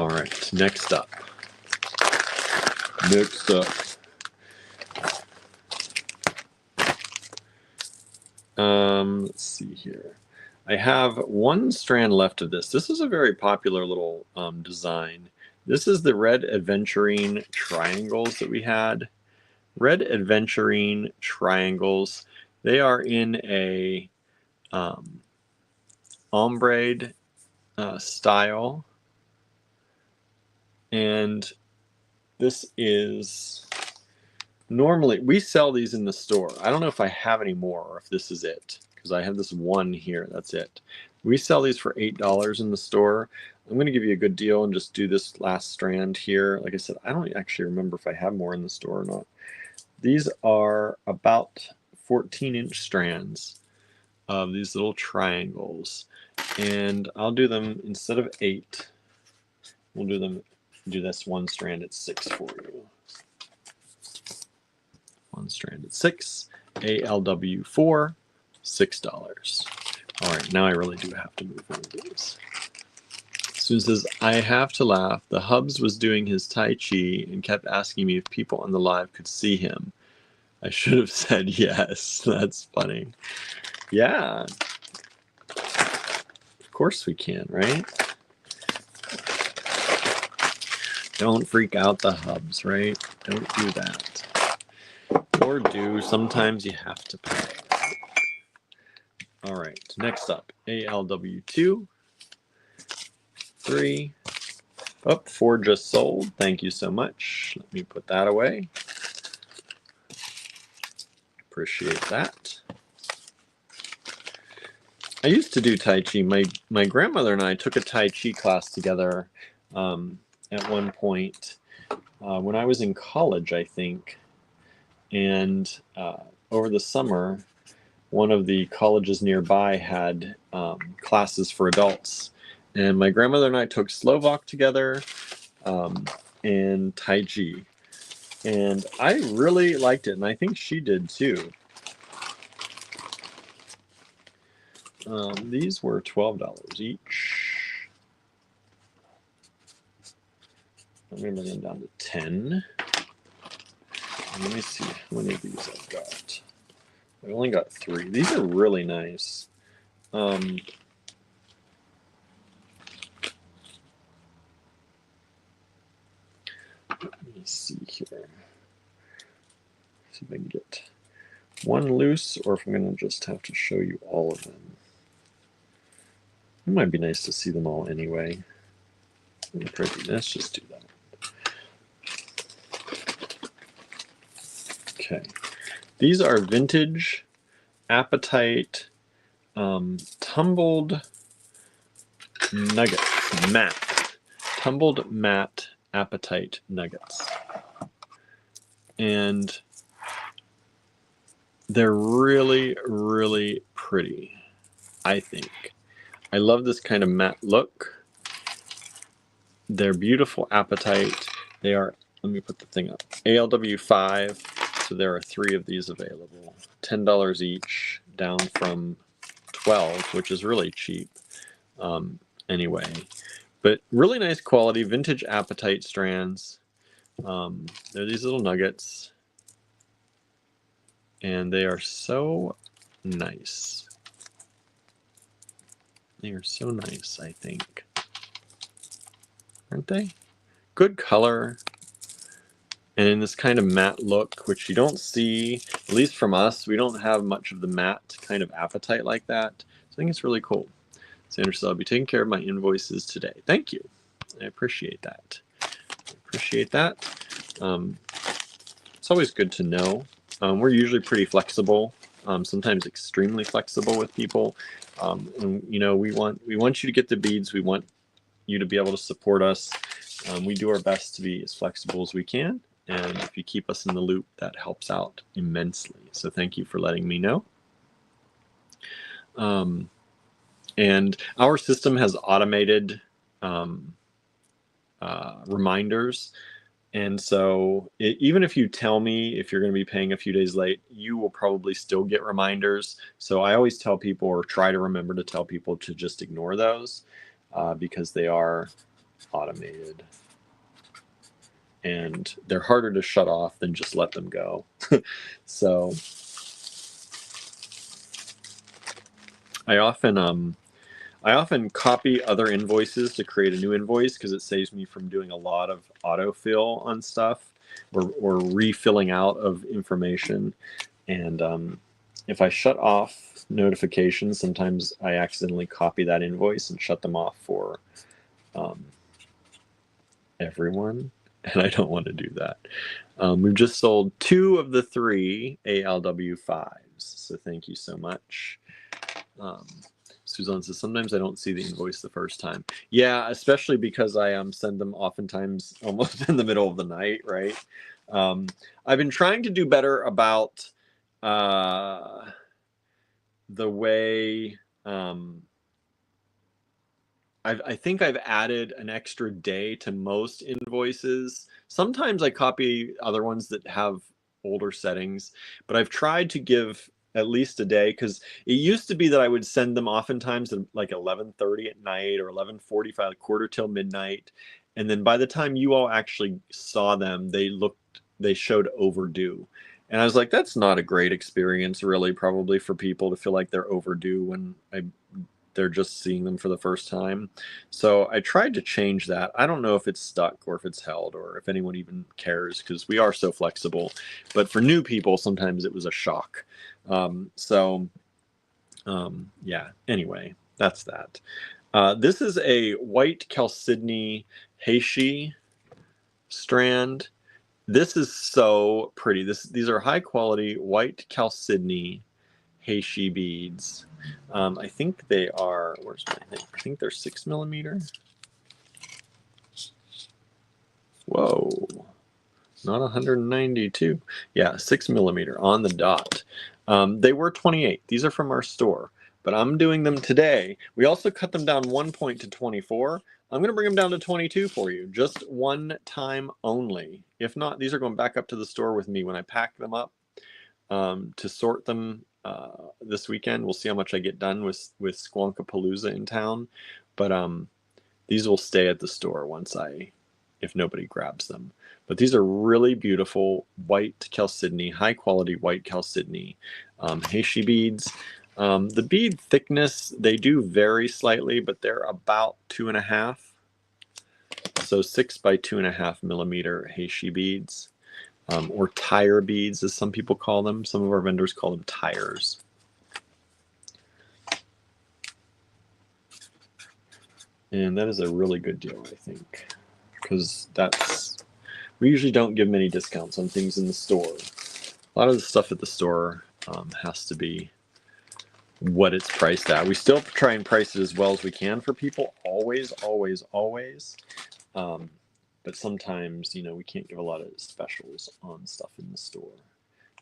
Speaker 1: All right, next up. Next up. Let's see here. I have one strand left of this. This is a very popular little design. This is the red aventurine triangles that we had. Red aventurine triangles. They are in a ombre style. And this is normally, we sell these in the store. I don't know if I have any more or if this is it, because I have this one here. That's it. We sell these for $8 in the store. I'm going to give you a good deal and just do this last strand here. Like I said, I don't actually remember if I have more in the store or not. These are about 14-inch strands of these little triangles. And I'll do them instead of 8. We'll do this one strand at 6 for you. One strand at 6. ALW4, $6. All right, now I really do have to move one of these. Susan says, I have to laugh. The Hubs was doing his Tai Chi and kept asking me if people on the live could see him. I should have said yes. That's funny. Yeah. Of course we can, right? Don't freak out the Hubs, right? Don't do that. Or do. Sometimes you have to pay. All right, next up, ALW2. 3. Oh, 4 just sold. Thank you so much. Let me put that away. Appreciate that. I used to do Tai Chi. My grandmother and I took a Tai Chi class together at one point when I was in college, I think. And over the summer, one of the colleges nearby had classes for adults. And my grandmother and I took Slovak together and Tai Chi. And I really liked it, and I think she did too. These were $12 each. I'm going to bring them down to 10. Let me see how many of these I've got. I only got 3. These are really nice. Let me see here. See if I can get one loose, or if I'm going to just have to show you all of them. It might be nice to see them all anyway. Let's just do that. Okay. These are vintage Appetite tumbled nuggets, matte. Tumbled matte Appetite nuggets. And they're really, really pretty, I think. I love this kind of matte look. They're beautiful Appetite. They are, let me put the thing up, ALW5, so there are 3 of these available. $10 each, down from 12, which is really cheap anyway. But really nice quality, vintage Appetite strands. They're these little nuggets. And they are so nice. They are so nice, I think. Aren't they? Good color. And in this kind of matte look, which you don't see, at least from us, we don't have much of the matte kind of Appetite like that. So I think it's really cool. Sandra says, I'll be taking care of my invoices today. Thank you. I appreciate that. It's always good to know. We're usually pretty flexible, sometimes extremely flexible with people. And you know, we want you to get the beads. We want you to be able to support us. We do our best to be as flexible as we can. And if you keep us in the loop, that helps out immensely. So thank you for letting me know. And our system has automated reminders. And so even if you tell me if you're going to be paying a few days late, you will probably still get reminders. So I always tell people, or try to remember to tell people, to just ignore those because they are automated. And they're harder to shut off than just let them go. So I often copy other invoices to create a new invoice because it saves me from doing a lot of autofill on stuff or refilling out of information. And if I shut off notifications, sometimes I accidentally copy that invoice and shut them off for everyone, and I don't want to do that. We've just sold 2 of the 3 ALW5s, so thank you so much. Suzanne says, sometimes I don't see the invoice the first time. Yeah, especially because I send them oftentimes almost in the middle of the night, right? I've been trying to do better about the way I think I've added an extra day to most invoices. Sometimes I copy other ones that have older settings, but I've tried to give at least a day because it used to be that I would send them oftentimes at like 11:30 at night or 11:45, quarter till midnight. And then by the time you all actually saw them, they showed overdue. And I was like, that's not a great experience, really, probably for people to feel like they're overdue when they're just seeing them for the first time. So I tried to change that. I don't know if it's stuck or if it's held or if anyone even cares because we are so flexible. But for new people, sometimes it was a shock. Yeah, anyway, that's that. This is a white chalcedony heishi strand. This is so pretty. These are high quality white chalcedony heishi beads. I think they are, where's my thing? I think they're 6 millimeter. Whoa, not 192. Yeah, 6 millimeter on the dot. They were 28. These are from our store, but I'm doing them today. We also cut them down 1 point to 24. I'm going to bring them down to 22 for you, just one time only. If not, these are going back up to the store with me when I pack them up to sort them this weekend. We'll see how much I get done with Squonkapalooza in town, but these will stay at the store if nobody grabs them. But these are really beautiful white chalcedony, high quality white chalcedony heishi beads. The bead thickness, they do vary slightly, but they're about 2.5. So 6 by 2.5 millimeter heishi beads. Or tire beads, as some people call them. Some of our vendors call them tires. And that is a really good deal, I think, because we usually don't give many discounts on things in the store. A lot of the stuff at the store has to be what it's priced at. We still try and price it as well as we can for people, always, always, always. But sometimes, we can't give a lot of specials on stuff in the store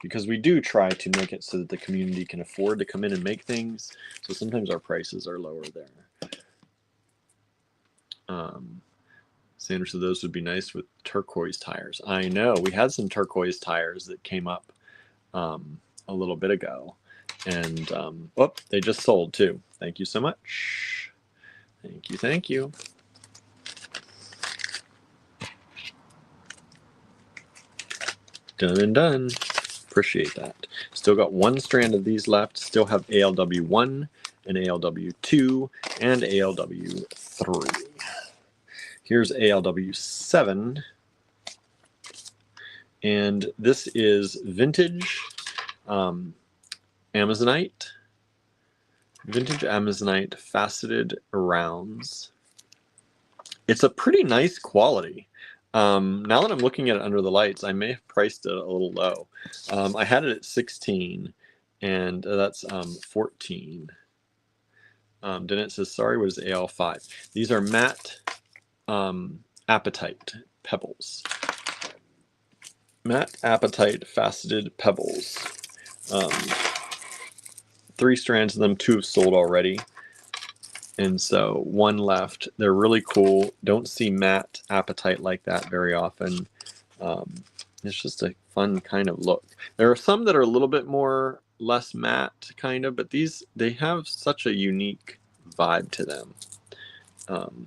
Speaker 1: because we do try to make it so that the community can afford to come in and make things. So sometimes our prices are lower there. Sandra said those would be nice with turquoise tires. I know we had some turquoise tires that came up a little bit ago, and they just sold too. Thank you so much. Thank you. Thank you. Done and done. Appreciate that. Still got 1 strand of these left. Still have ALW1 and ALW2 and ALW3. Here's ALW7. And this is vintage Amazonite. Vintage Amazonite faceted rounds. It's a pretty nice quality. Now that I'm looking at it under the lights, I may have priced it a little low. I had it at 16, and that's 14. Dennett says, sorry, what is AL5? These are matte apatite pebbles. Matte apatite faceted pebbles. 3 strands of them, 2 have sold already. And so 1 left. They're really cool. Don't see matte apatite like that very often. It's just a fun kind of look. There are some that are a little bit less matte kind of, but they have such a unique vibe to them.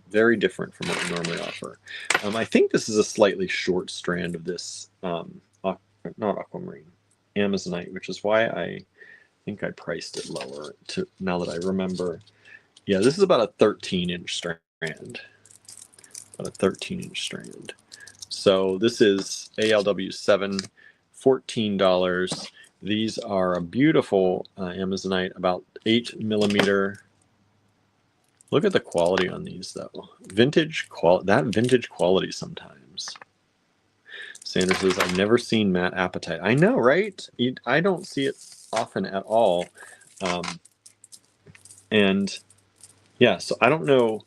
Speaker 1: Very different from what we normally offer. I think this is a slightly short strand of this, not aquamarine, Amazonite, which is why I think I priced it lower to now that I remember. Yeah, this is about a 13-inch strand. About a 13-inch strand. So this is ALW7, $14. These are a beautiful Amazonite, about 8 millimeter. Look at the quality on these, though. Vintage quality sometimes. Sandra says, I've never seen matte apatite. I know, right? I don't see it often at all. And yeah, so I don't know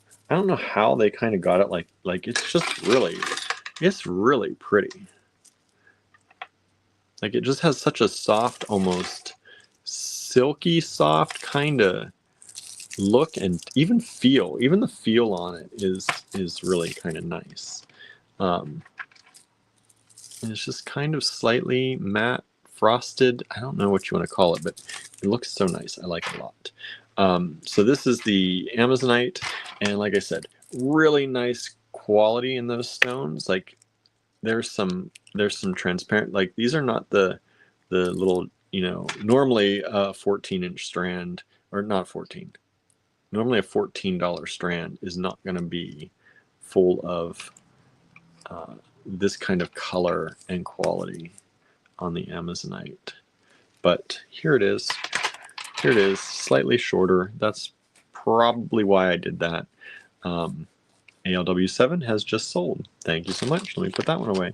Speaker 1: how they kind of got it like it's really pretty. Like it just has such a soft, almost silky soft kind of look, and even feel. Even the feel on it is really kind of nice. And it's just kind of slightly matte, frosted. I don't know what you want to call it, but it looks so nice. I like it a lot. So this is the Amazonite, and like I said, really nice quality in those stones. Like there's some transparent, like these are not the little, normally a 14-inch strand, or not 14. Normally a $14 strand is not going to be full of this kind of color and quality on the Amazonite. But here it is. Here it is, slightly shorter. That's probably why I did that. ALW7 has just sold. Thank you so much. Let me put that one away.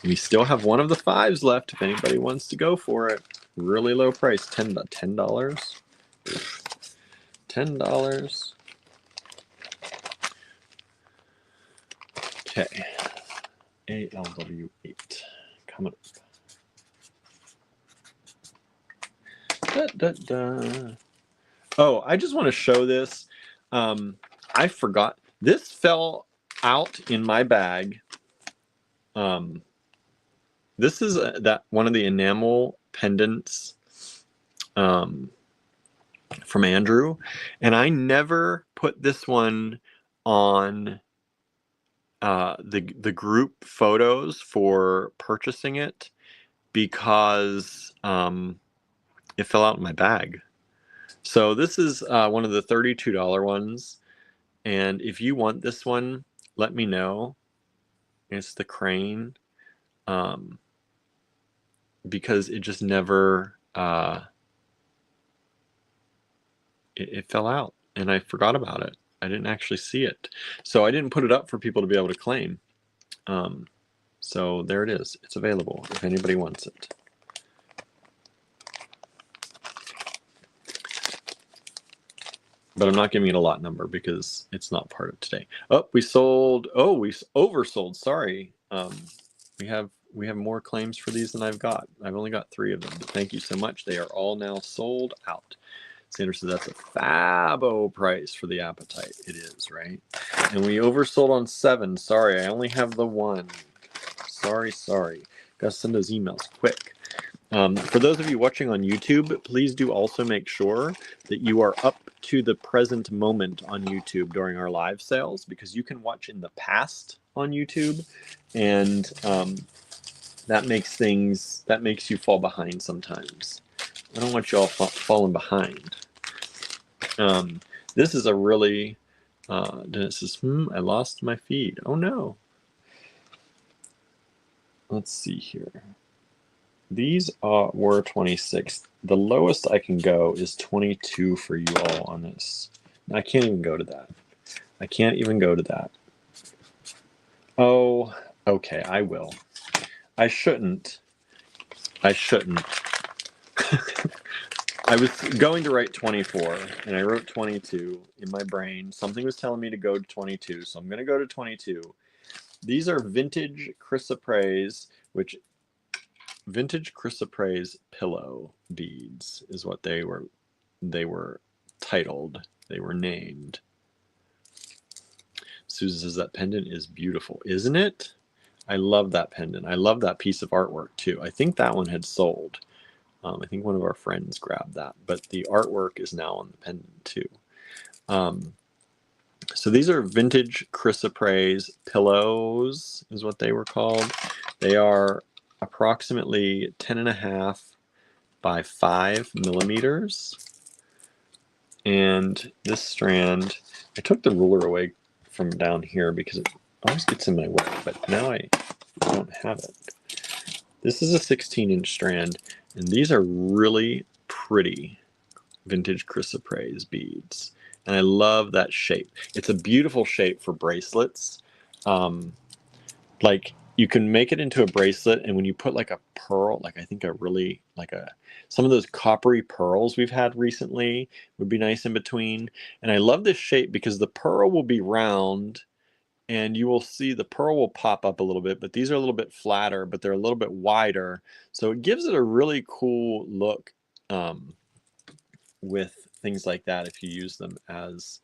Speaker 1: We still have one of the 5s left if anybody wants to go for it. Really low price, $10. $10. Okay. ALW8 coming up. Oh, I just want to show this. I forgot. This fell out in my bag. This is that one of the enamel pendants from Andrew, and I never put this one on the group photos for purchasing it because it fell out in my bag. So this is one of the $32 ones, and if you want this one, let me know. It's the crane, because it just never it fell out, and I forgot about it. I didn't actually see it, so I didn't put it up for people to be able to claim. So there it is. It's available if anybody wants it. But I'm not giving it a lot number because it's not part of today. Oh, we sold. Oh, we oversold. Sorry. We have more claims for these than I've got. I've only got 3 of them. But thank you so much. They are all now sold out. Sandra says that's a fabo price for the apatite. It is, right? And we oversold on 7. Sorry, I only have the 1. Sorry. Gotta send those emails quick. For those of you watching on YouTube, please do also make sure that you are up to the present moment on YouTube during our live sales, because you can watch in the past on YouTube, and that makes you fall behind sometimes. I don't want you all falling behind. This is a really, Dennis says, I lost my feed. Oh no. Let's see here. These were 26. The lowest I can go is 22 for you all on this. I can't even go to that. I can't even go to that. Oh, okay, I will. I shouldn't. I was going to write 24, and I wrote 22 in my brain. Something was telling me to go to 22, so I'm going to go to 22. These are vintage chrysoprase, which vintage chrysoprase pillow beads is what they were titled. They were named. Susan says that pendant is beautiful, isn't it? I love that pendant. I love that piece of artwork too. I think that one had sold. I think one of our friends grabbed that, but the artwork is now on the pendant too. So these are vintage chrysoprase pillows is what they were called. They are approximately 10.5 by 5 millimeters. And this strand, I took the ruler away from down here because it always gets in my way, but now I don't have it. This is a 16-inch strand, and these are really pretty vintage chrysoprase beads. And I love that shape. It's a beautiful shape for bracelets. Like you can make it into a bracelet, and when you put like a pearl, like I think some of those coppery pearls we've had recently would be nice in between. And I love this shape because the pearl will be round, and you will see the pearl will pop up a little bit, but these are a little bit flatter, but they're a little bit wider. So it gives it a really cool look with things like that if you use them as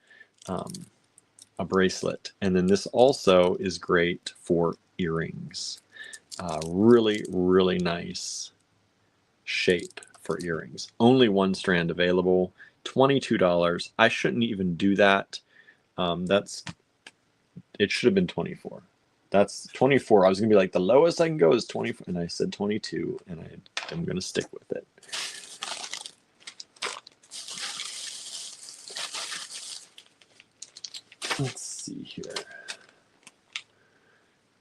Speaker 1: a bracelet. And then this also is great for earrings. Really, really nice shape for earrings. Only one strand available, $22. I shouldn't even do that. It should have been 24. That's 24. I was gonna be like, the lowest I can go is 24, and I said 22, and I'm gonna stick with it. Let's see here.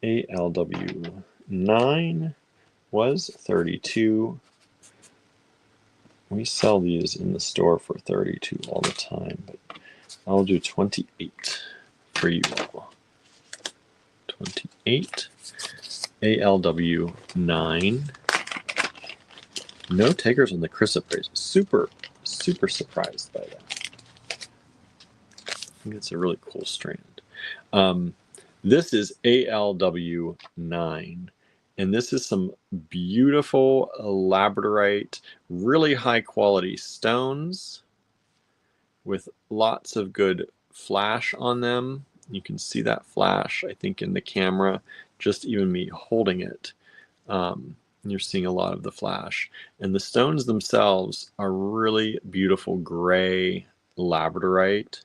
Speaker 1: ALW9 was 32. We sell these in the store for 32 all the time, but I'll do 28 for you all. 28. ALW9. No takers on the chrysoprase. Super, super surprised by that. I think it's a really cool strand. This is ALW9, and this is some beautiful labradorite, really high quality stones with lots of good flash on them. You can see that flash, I think, in the camera, just even me holding it. You're seeing a lot of the flash. And the stones themselves are really beautiful gray labradorite.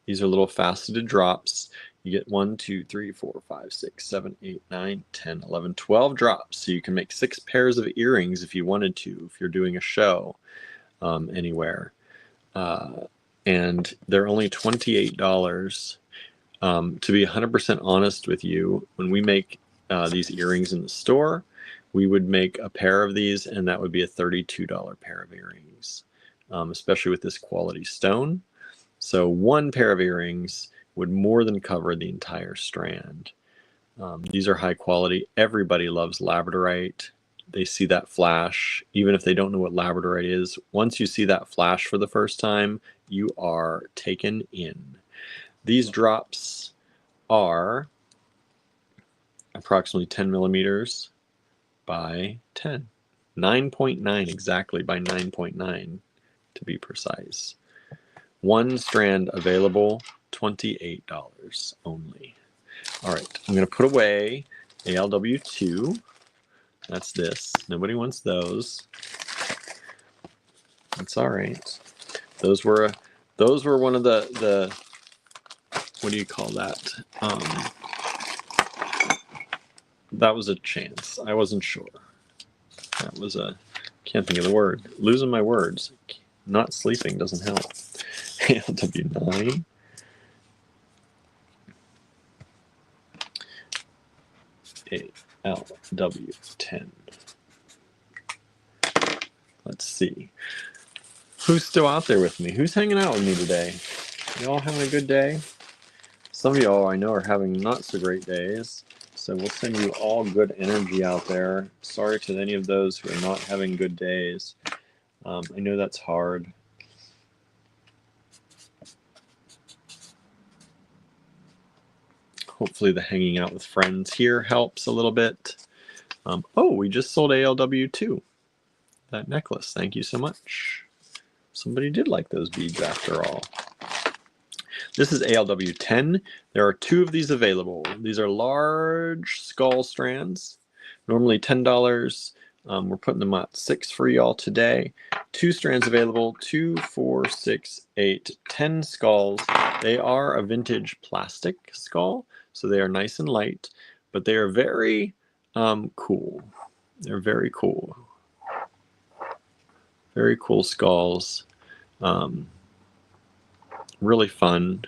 Speaker 1: These are little faceted drops. You get 1, 2, 3, 4, 5, 6, 7, 8, 9, 10, 11, 12 drops. So you can make 6 pairs of earrings if you wanted to, if you're doing a show anywhere. And they're only $28. To be 100% honest with you, when we make these earrings in the store, we would make a pair of these, and that would be a $32 pair of earrings, especially with this quality stone. So one pair of earrings would more than cover the entire strand. These are high quality. Everybody loves labradorite. They see that flash, even if they don't know what labradorite is. Once you see that flash for the first time, you are taken in. These drops are approximately 10 millimeters by 10. 9.9 exactly by 9.9 to be precise. One strand available, $28 only. All right, I'm going to put away ALW2. That's this. Nobody wants those. That's all right. Those were one of the what do you call that? That was a chance. I wasn't sure. That was a, can't think of the word. Losing my words. Not sleeping doesn't help. ALW9. ALW10. Let's see. Who's still out there with me? Who's hanging out with me today? Y'all having a good day? Some of y'all I know are having not so great days. So we'll send you all good energy out there. Sorry to any of those who are not having good days. I know that's hard. Hopefully the hanging out with friends here helps a little bit. Oh, we just sold ALW2. That necklace. Thank you so much. Somebody did like those beads after all. This is ALW10. There are 2 of these available. These are large skull strands, normally $10. We're putting them at 6 for y'all today. 2 strands available, 2, 4, 6, 8, 10 skulls. They are a vintage plastic skull, so they are nice and light, but they are very cool. They're very cool. Very cool skulls. Really fun.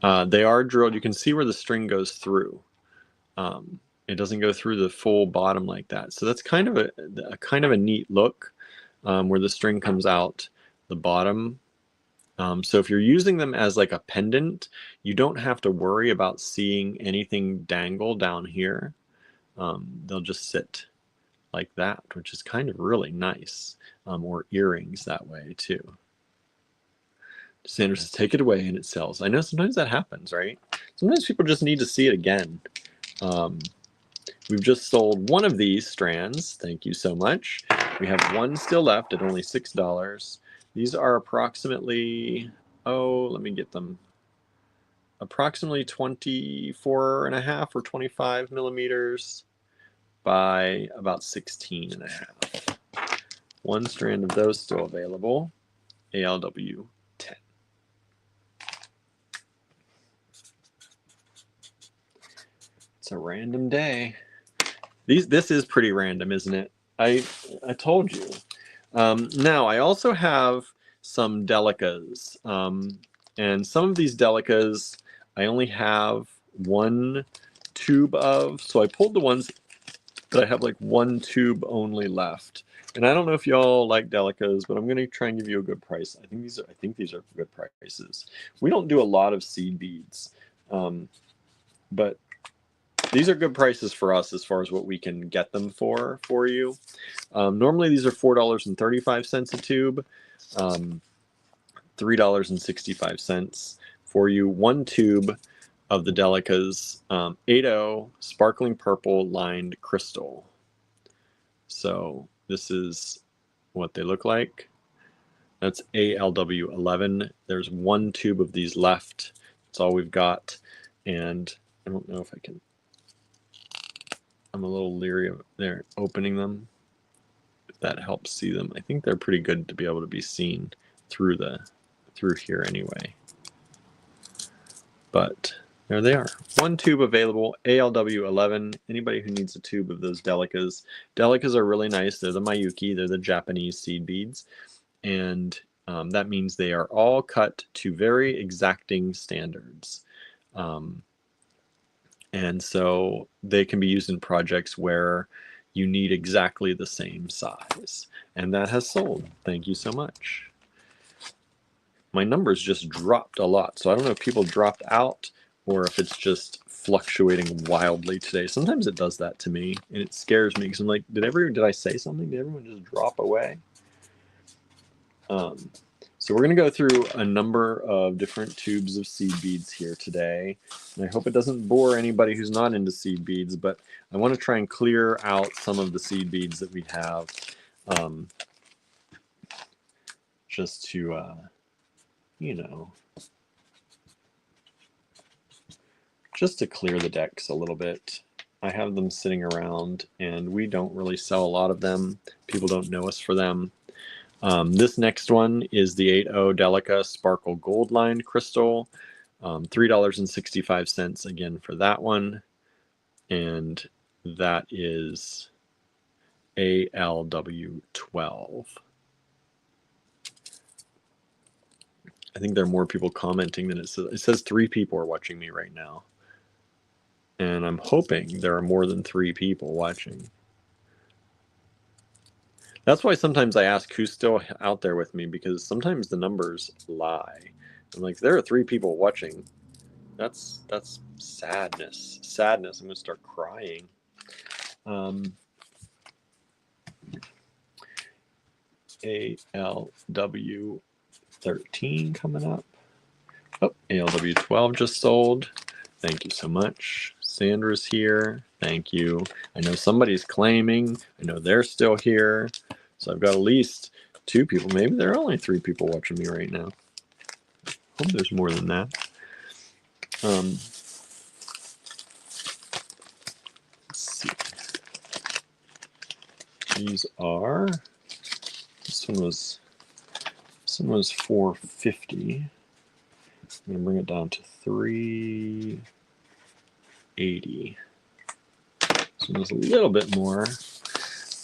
Speaker 1: They are drilled. You can see where the string goes through. It doesn't go through the full bottom like that. So that's kind of a neat look, where the string comes out the bottom. So if you're using them as like a pendant, you don't have to worry about seeing anything dangle down here. They'll just sit like that, which is kind of really nice. Or earrings that way too. Sandra says, take it away and it sells. I know sometimes that happens, right? Sometimes people just need to see it again. We've just sold one of these strands. Thank you so much. We have one still left at only $6. These are approximately, let me get them. Approximately 24.5 or 25 millimeters by about 16.5. One strand of those still available. ALW 10. It's a random day. This is pretty random, isn't it? I told you. Now I also have some Delicas, and some of these Delicas I only have one tube of, so I pulled the ones that I have like one tube only left. And I don't know if y'all like Delicas, but I'm going to try and give you a good price. I think these are good prices. We don't do a lot of seed beads, but these are good prices for us as far as what we can get them for you. Normally these are $4.35 a tube, $3.65 for you. One tube of the Delicas 8.0 sparkling purple lined crystal. So this is what they look like. That's ALW 11. There's one tube of these left. That's all we've got. And I don't know if I can, I'm a little leery of there opening them, if that helps see them. I think they're pretty good to be able to be seen through here anyway. But there they are. One tube available, ALW 11. Anybody who needs a tube of those Delicas. Delicas are really nice. They're the Miyuki. They're the Japanese seed beads. And that means they are all cut to very exacting standards. And so they can be used in projects where you need exactly the same size. And that has sold. Thank you so much. My numbers just dropped a lot. So I don't know if people dropped out or if it's just fluctuating wildly today. Sometimes it does that to me and it scares me because I'm like, did I say something? Did everyone just drop away? So we're going to go through a number of different tubes of seed beads here today. And I hope it doesn't bore anybody who's not into seed beads, but I want to try and clear out some of the seed beads that we have, just to, you know, just to clear the decks a little bit. I have them sitting around and we don't really sell a lot of them. People don't know us for them. This next one is the 8.0 Delica Sparkle Gold Line Crystal. $3.65 again for that one. And that is ALW 12. I think there are more people commenting than it says. It says 3 people are watching me right now. And I'm hoping there are more than 3 people watching. That's why sometimes I ask who's still out there with me, because sometimes the numbers lie. I'm like, there are 3 people watching. That's sadness. Sadness. I'm gonna start crying. ALW 13 coming up. Oh, ALW 12 just sold. Thank you so much. Sandra's here. Thank you. I know somebody's claiming. I know they're still here. So I've got at least 2 people. Maybe there are only 3 people watching me right now. Hope there's more than that. Let's see. These are, this one was $4.50. I'm gonna bring it down to $3.80. So there's a little bit more.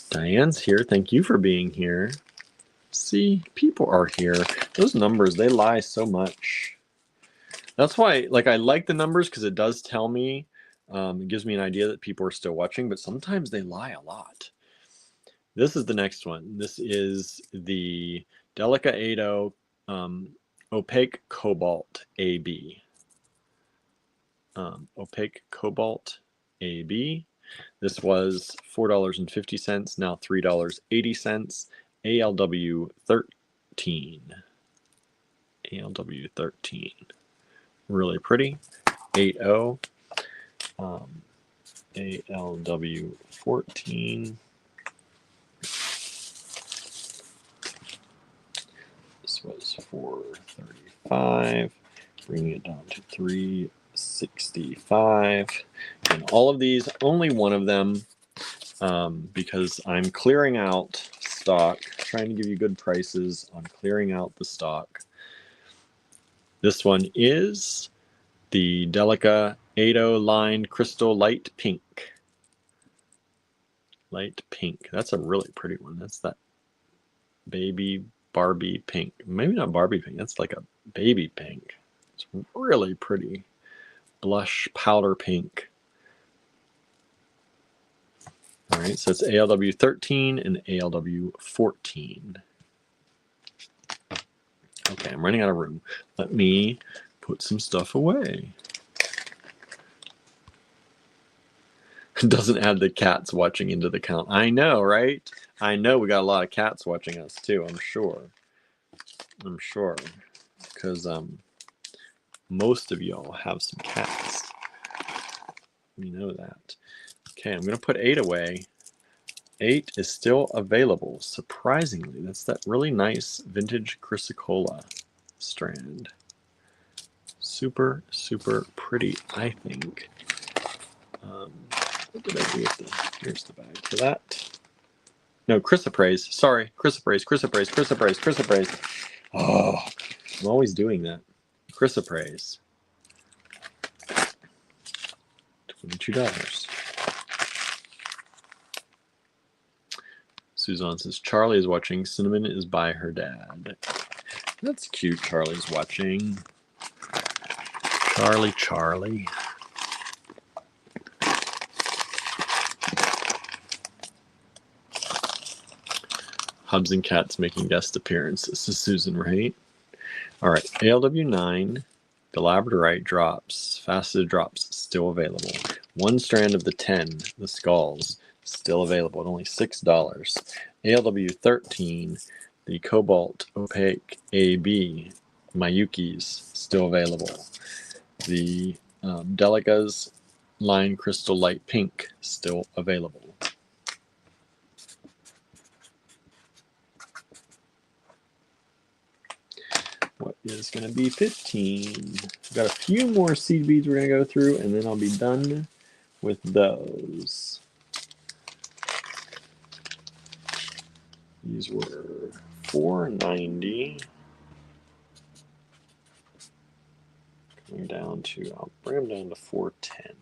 Speaker 1: Diane's here. Thank you for being here. See, people are here. Those numbers, they lie so much. That's why, like, I like the numbers because it does tell me, it gives me an idea that people are still watching, but sometimes they lie a lot. This is the next one. This is the Delica 80 Opaque Cobalt AB. Opaque Cobalt AB. This was $4.50, now $3.80. ALW 13. ALW 13. Really pretty. 80. ALW 14. This was $4.35. Bringing it down to $3.65. And all of these, only one of them, because I'm clearing out stock, trying to give you good prices on clearing out the stock. This one is the Delica 80 Line Crystal Light Pink. Light pink. That's a really pretty one. That's that baby Barbie pink. Maybe not Barbie pink. That's like a baby pink. It's really pretty. Blush powder pink. All right, so it's ALW 13 and ALW 14. Okay, I'm running out of room. Let me put some stuff away. It doesn't add the cats watching into the count. I know, right? I know we got a lot of cats watching us too, I'm sure. I'm sure. Because most of y'all have some cats. We know that. Okay, I'm going to put 8 away. 8 is still available, surprisingly. That's that really nice vintage Chrysocolla strand. Super, super pretty, I think. What did I do with the... Here's the bag for that. No, Chrysoprase. Sorry, Chrysoprase. Oh, I'm always doing that. Chrysoprase. $22. Suzanne says, Charlie is watching. Cinnamon is by her dad. That's cute. Charlie's watching. Charlie. Hubs and Cats making guest appearance. This is Susan, right? All right. ALW 9. The Labradorite drops. Faceted drops still available. One strand of the 10. The skulls. Still available at only $6. ALW 13, the Cobalt Opaque AB Mayukis, still available. The Delica's Line Crystal Light Pink, still available. What is going to be 15? We've got a few more seed beads we're going to go through, and then I'll be done with those. These were $4.90. Coming down to, I'll bring them down to $4.10.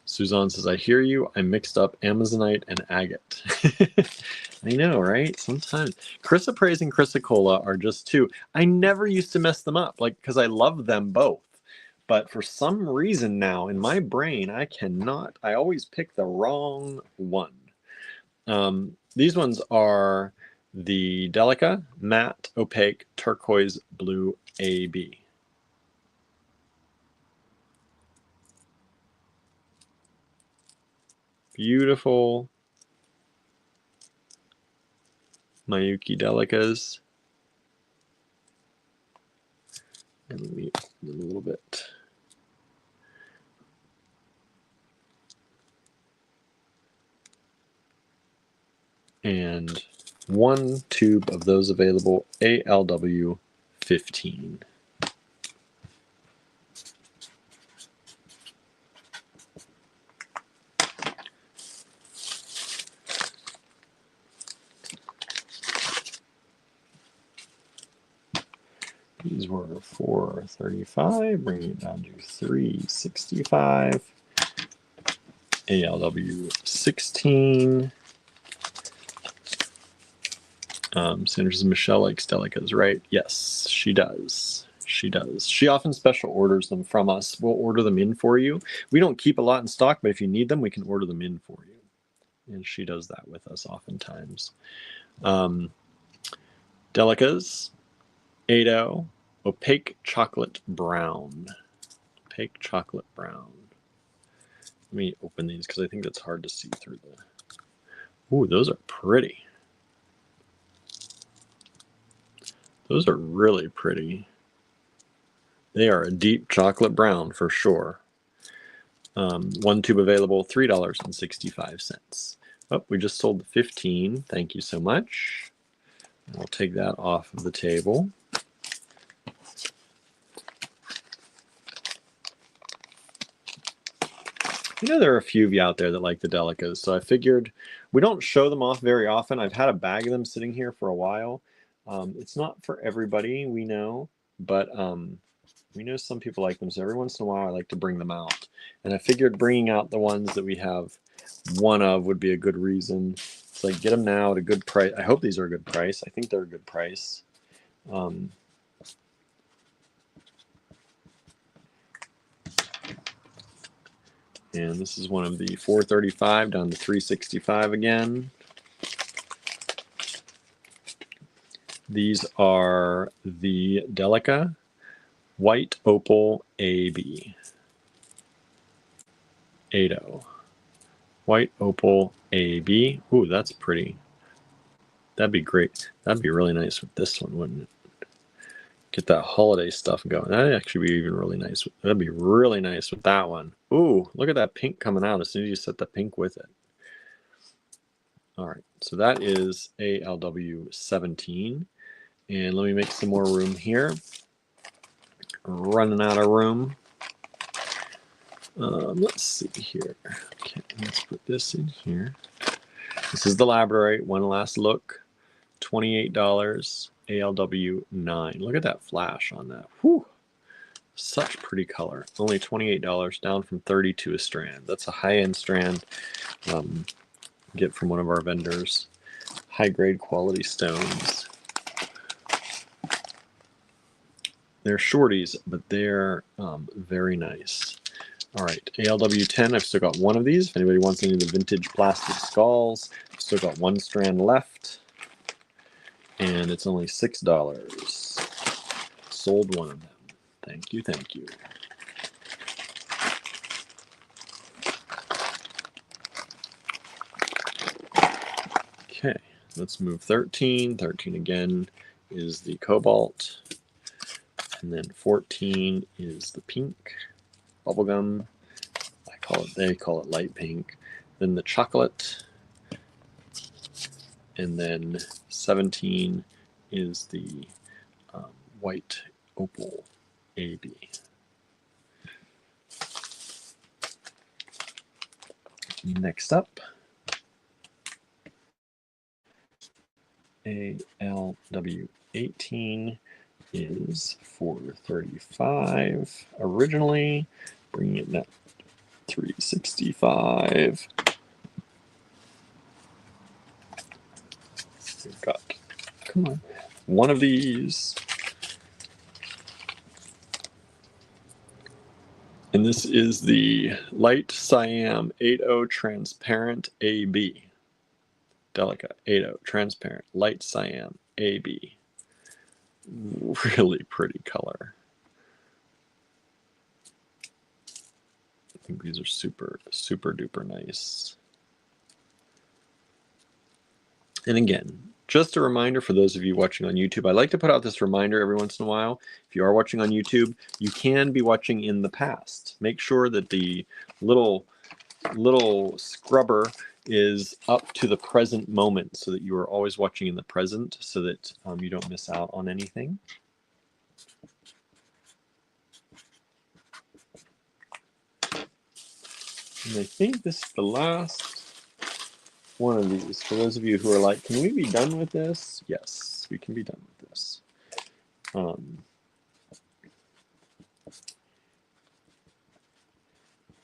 Speaker 1: Suzanne says, I hear you. I mixed up Amazonite and agate. I know, right? Sometimes. Chrysoprase and Chrysocolla are just two. I never used to mess them up, like, because I love them both. But for some reason now, in my brain, I always pick the wrong one. These ones are the Delica Matte Opaque Turquoise Blue AB. Beautiful Mayuki Delicas. And let me a little bit. And one tube of those available, ALW 15. These were $4.35, bringing it down to $3.65. ALW 16. Sanders and Michelle likes Delicas, right? Yes, she does. She does. She often special orders them from us. We'll order them in for you. We don't keep a lot in stock, but if you need them, we can order them in for you. And she does that with us oftentimes. Delicas, Ado, opaque chocolate brown. Opaque chocolate brown. Let me open these because I think it's hard to see through the... Ooh, those are pretty. Those are really pretty. They are a deep chocolate brown for sure. One tube available, $3.65. Oh, we just sold the 15. Thank you so much. I'll take that off of the table. You know, there are a few of you out there that like the Delicas, so I figured we don't show them off very often. I've had a bag of them sitting here for a while. It's not for everybody, we know, but we know some people like them, so every once in a while I like to bring them out. And I figured bringing out the ones that we have one of would be a good reason. So like get them now at a good price. I hope these are a good price. I think they're a good price. And this is one of the $4.35 down to $3.65 again. These are the Delica White Opal AB. Ado. White Opal AB. Ooh, that's pretty. That'd be great. That'd be really nice with this one, wouldn't it? Get that holiday stuff going. That'd actually be even really nice. That'd be really nice with that one. Ooh, look at that pink coming out as soon as you set the pink with it. All right, so that is ALW 17. And let me make some more room here. Running out of room. Let's see here. Okay, let's put this in here. This is the Labradorite. One last look. $28. ALW 9. Look at that flash on that. Whew. Such pretty color. Only $28, down from $32 a strand. That's a high-end strand. Get from one of our vendors. High-grade quality stones. They're shorties, but they're very nice. All right, ALW 10. I've still got one of these. If anybody wants any of the vintage plastic skulls, I've still got one strand left. And it's only $6. Sold one of them. Thank you, thank you. Okay, let's move 13. 13 again is the cobalt. And then 14 is the pink bubblegum. They call it light pink. Then the chocolate. And then 17 is the white opal AB. Next up, ALW 18 is $4.35 originally, bringing it down to $3.65. We've got, come on, one of these. And this is the Light Siam 80 Transparent AB. Delica 80 Transparent Light Siam AB. Really pretty color. I think these are super, super duper nice. And again, just a reminder for those of you watching on YouTube, I like to put out this reminder every once in a while. If you are watching on YouTube, you can be watching in the past. Make sure that the little scrubber is up to the present moment so that you are always watching in the present so that you don't miss out on anything. And I think this is the last one of these. For those of you who are like, can we be done with this? Yes, we can be done with this.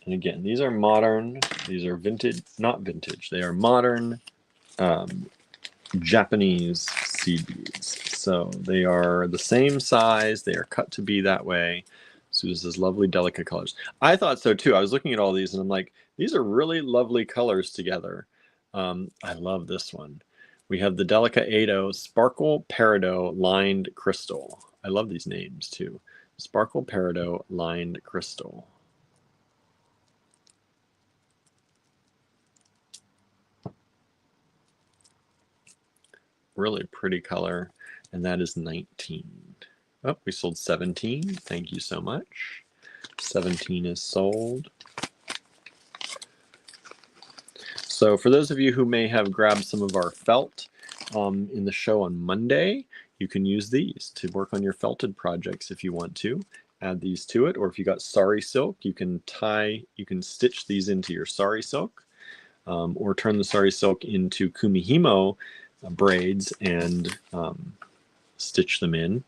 Speaker 1: And again, these are modern, these are vintage, not vintage, they are modern Japanese seed beads. So they are the same size, they are cut to be that way. So this is lovely, delicate colors. I thought so too. I was looking at all these and I'm like, these are really lovely colors together. I love this one. We have the Delica 80 Sparkle Peridot Lined Crystal. I love these names too. Sparkle Peridot Lined Crystal. Really pretty color, and that is 19. Oh, we sold 17. Thank you so much. 17 is sold. So for those of you who may have grabbed some of our felt in the show on Monday, you can use these to work on your felted projects if you want to. Add these to it, or if you got sari silk, you can stitch these into your sari silk, or turn the sari silk into kumihimo braids and stitch them in.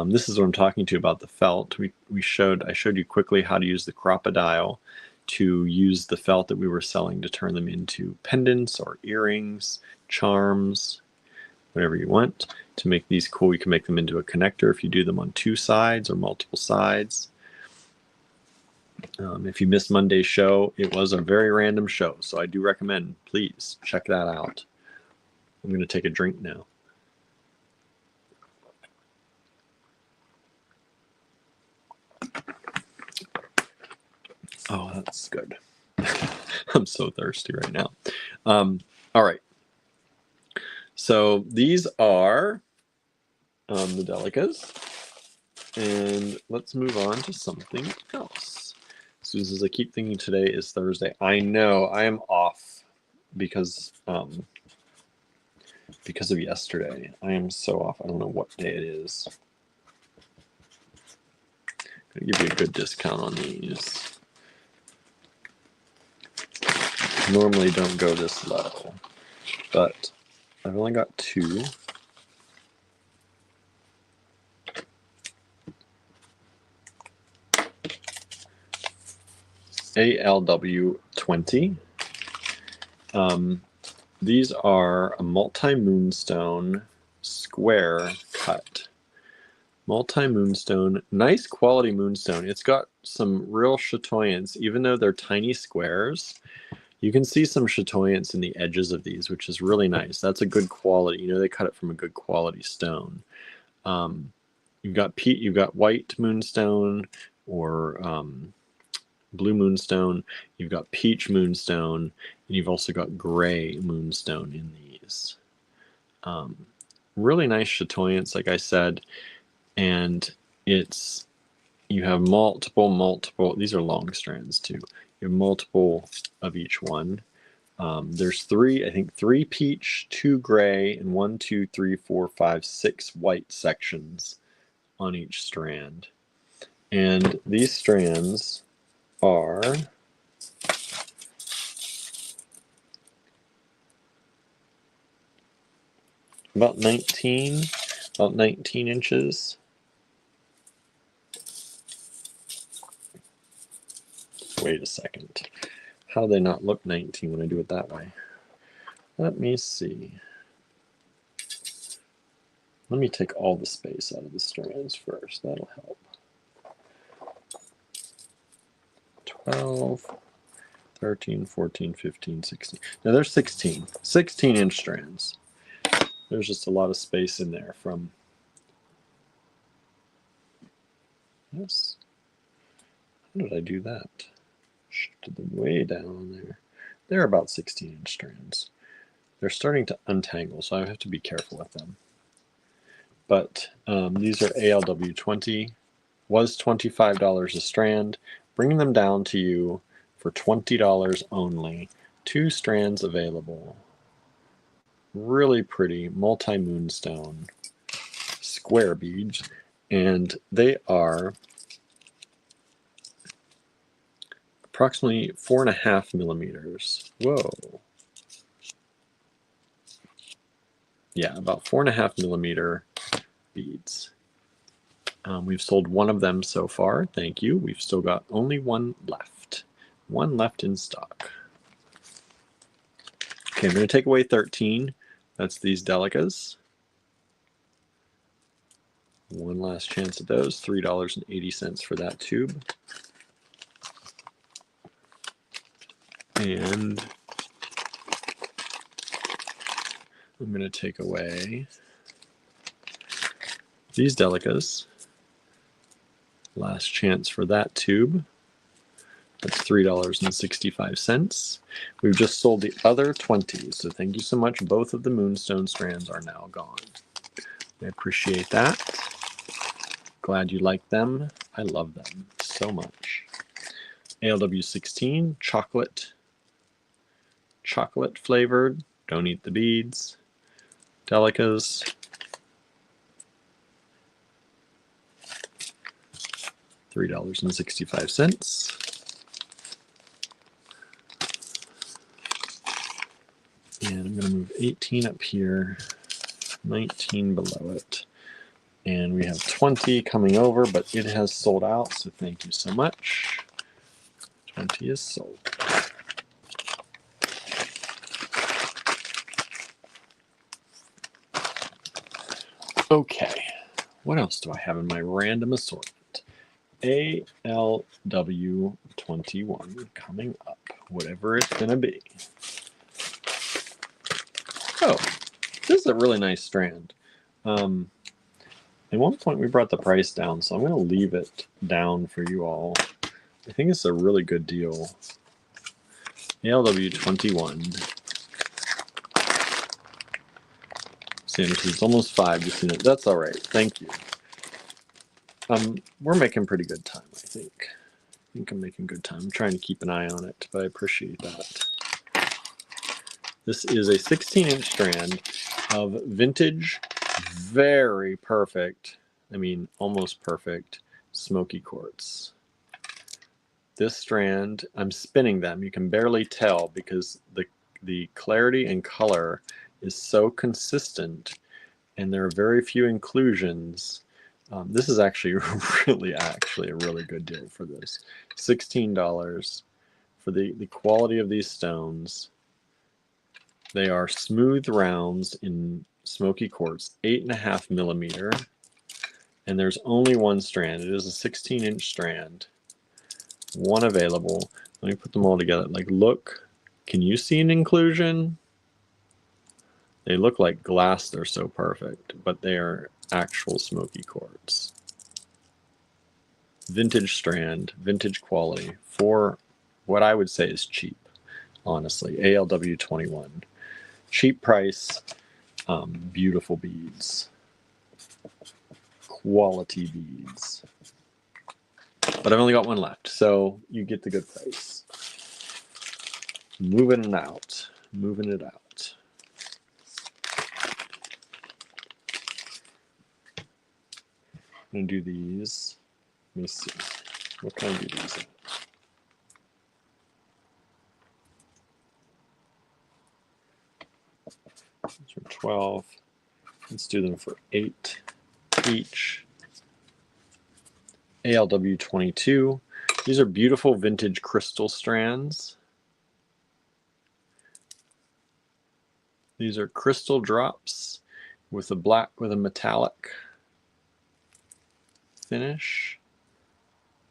Speaker 1: This is what I'm talking to about the felt. I showed you quickly how to use the crocodile to use the felt that we were selling to turn them into pendants or earrings, charms, whatever you want. To make these cool, you can make them into a connector if you do them on 2 sides or multiple sides. If you missed Monday's show, it was a very random show, so I do recommend, please check that out. I'm going to take a drink now. Oh, that's good. I'm so thirsty right now. All right. So these are the Delicas. And let's move on to something else. Susan says, I keep thinking today is Thursday. I know, I am off because of yesterday. I am so off. I don't know what day it is. I'm going to give you a good discount on these. Normally don't go this low, but I've only got 2. ALW 20. These are a multi-moonstone square cut. Multi-moonstone, nice quality moonstone. It's got some real chatoyance, even though they're tiny squares. You can see some chatoyance in the edges of these, which is really nice. That's a good quality. You know, they cut it from a good quality stone. You've got white moonstone or blue moonstone. You've got peach moonstone, and you've also got gray moonstone in these. Really nice chatoyance, like I said, and you have multiple. These are long strands too. You have multiple of each one. There's 3 peach, 2 gray, and 1, 2, 3, 4, 5, 6 white sections on each strand. And these strands are about 19 inches. Wait a second. How do they not look 19 when I do it that way? Let me see. Let me take all the space out of the strands first. That'll help. 12, 13, 14, 15, 16. Now there's 16 inch strands. There's just a lot of space in there from, yes. How did I do that? Shifted them way down there. They're about 16 inch strands. They're starting to untangle, so I have to be careful with them. But these are ALW 20. Was $25 a strand. Bringing them down to you for $20 only. 2 strands available. Really pretty multi-moonstone square beads, and they are approximately 4.5 millimeters. Whoa. Yeah, about 4.5 millimeter beads. We've sold 1 of them so far. Thank you. We've still got only 1 left. One left in stock. Okay, I'm going to take away 13. That's these Delicas. One last chance at those. $3.80 for that tube. And I'm going to take away these Delicas. Last chance for that tube. That's $3.65. We've just sold the other 20, so thank you so much. Both of the Moonstone strands are now gone. I appreciate that. Glad you like them. I love them so much. ALW 16, chocolate flavored. Don't eat the beads. Delicas. $3.65. And I'm going to move 18 up here, 19 below it. And we have 20 coming over, but it has sold out, so thank you so much. 20 is sold. Okay, what else do I have in my random assortment? ALW 21 coming up, whatever it's going to be. Oh, this is a really nice strand. At one point we brought the price down, so I'm going to leave it down for you all. I think it's a really good deal. ALW 21. Sanderson, it's almost 5. Just seen it. That's all right. Thank you. We're making pretty good time, I think. I think I'm making good time. I'm trying to keep an eye on it, but I appreciate that. This is a 16-inch strand of vintage, very perfect, I mean almost perfect, smoky quartz. This strand, I'm spinning them. You can barely tell because the clarity and color is so consistent and there are very few inclusions. This is actually a really good deal for this. $16 for the quality of these stones. They are smooth rounds in smoky quartz, 8.5 millimeter, and there's only one strand. It is a 16-inch strand, one available. Let me put them all together. Like, look, can you see an inclusion? They look like glass, they're so perfect, but they are actual smoky quartz. Vintage strand, vintage quality for what I would say is cheap, honestly. ALW 21. Cheap price, beautiful beads, quality beads. But I've only got one left, so you get the good price. Moving it out. I'm going to do these. Let me see. What can I do these at? These are 12. Let's do them for 8 each. ALW 22. These are beautiful vintage crystal strands. These are crystal drops with a metallic finish.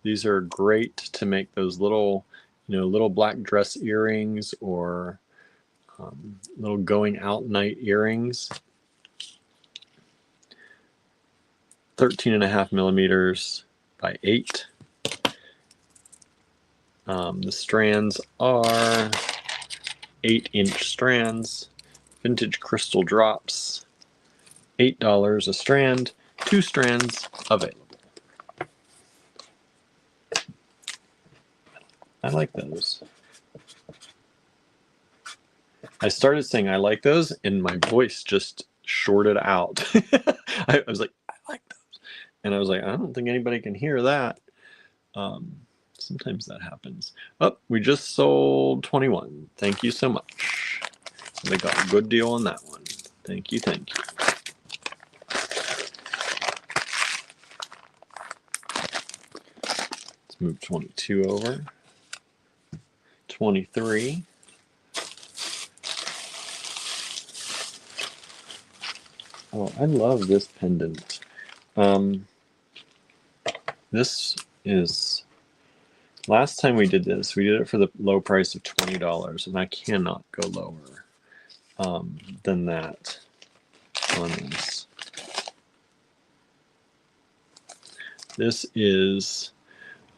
Speaker 1: These are great to make those little, little black dress earrings or little going out night earrings. 13.5 millimeters by 8. The strands are 8-inch strands, vintage crystal drops, $8 a strand, 2 strands available. I like those. I started saying I like those and my voice just shorted out. I was like, I like those. And I was like, I don't think anybody can hear that. Sometimes that happens. Oh, we just sold 21. Thank you so much. I got a good deal on that one. Thank you, thank you. Let's move 22 over. 23. Oh, I love this pendant. This is, last time we did this, we did it for the low price of $20, and I cannot go lower than that on this. This is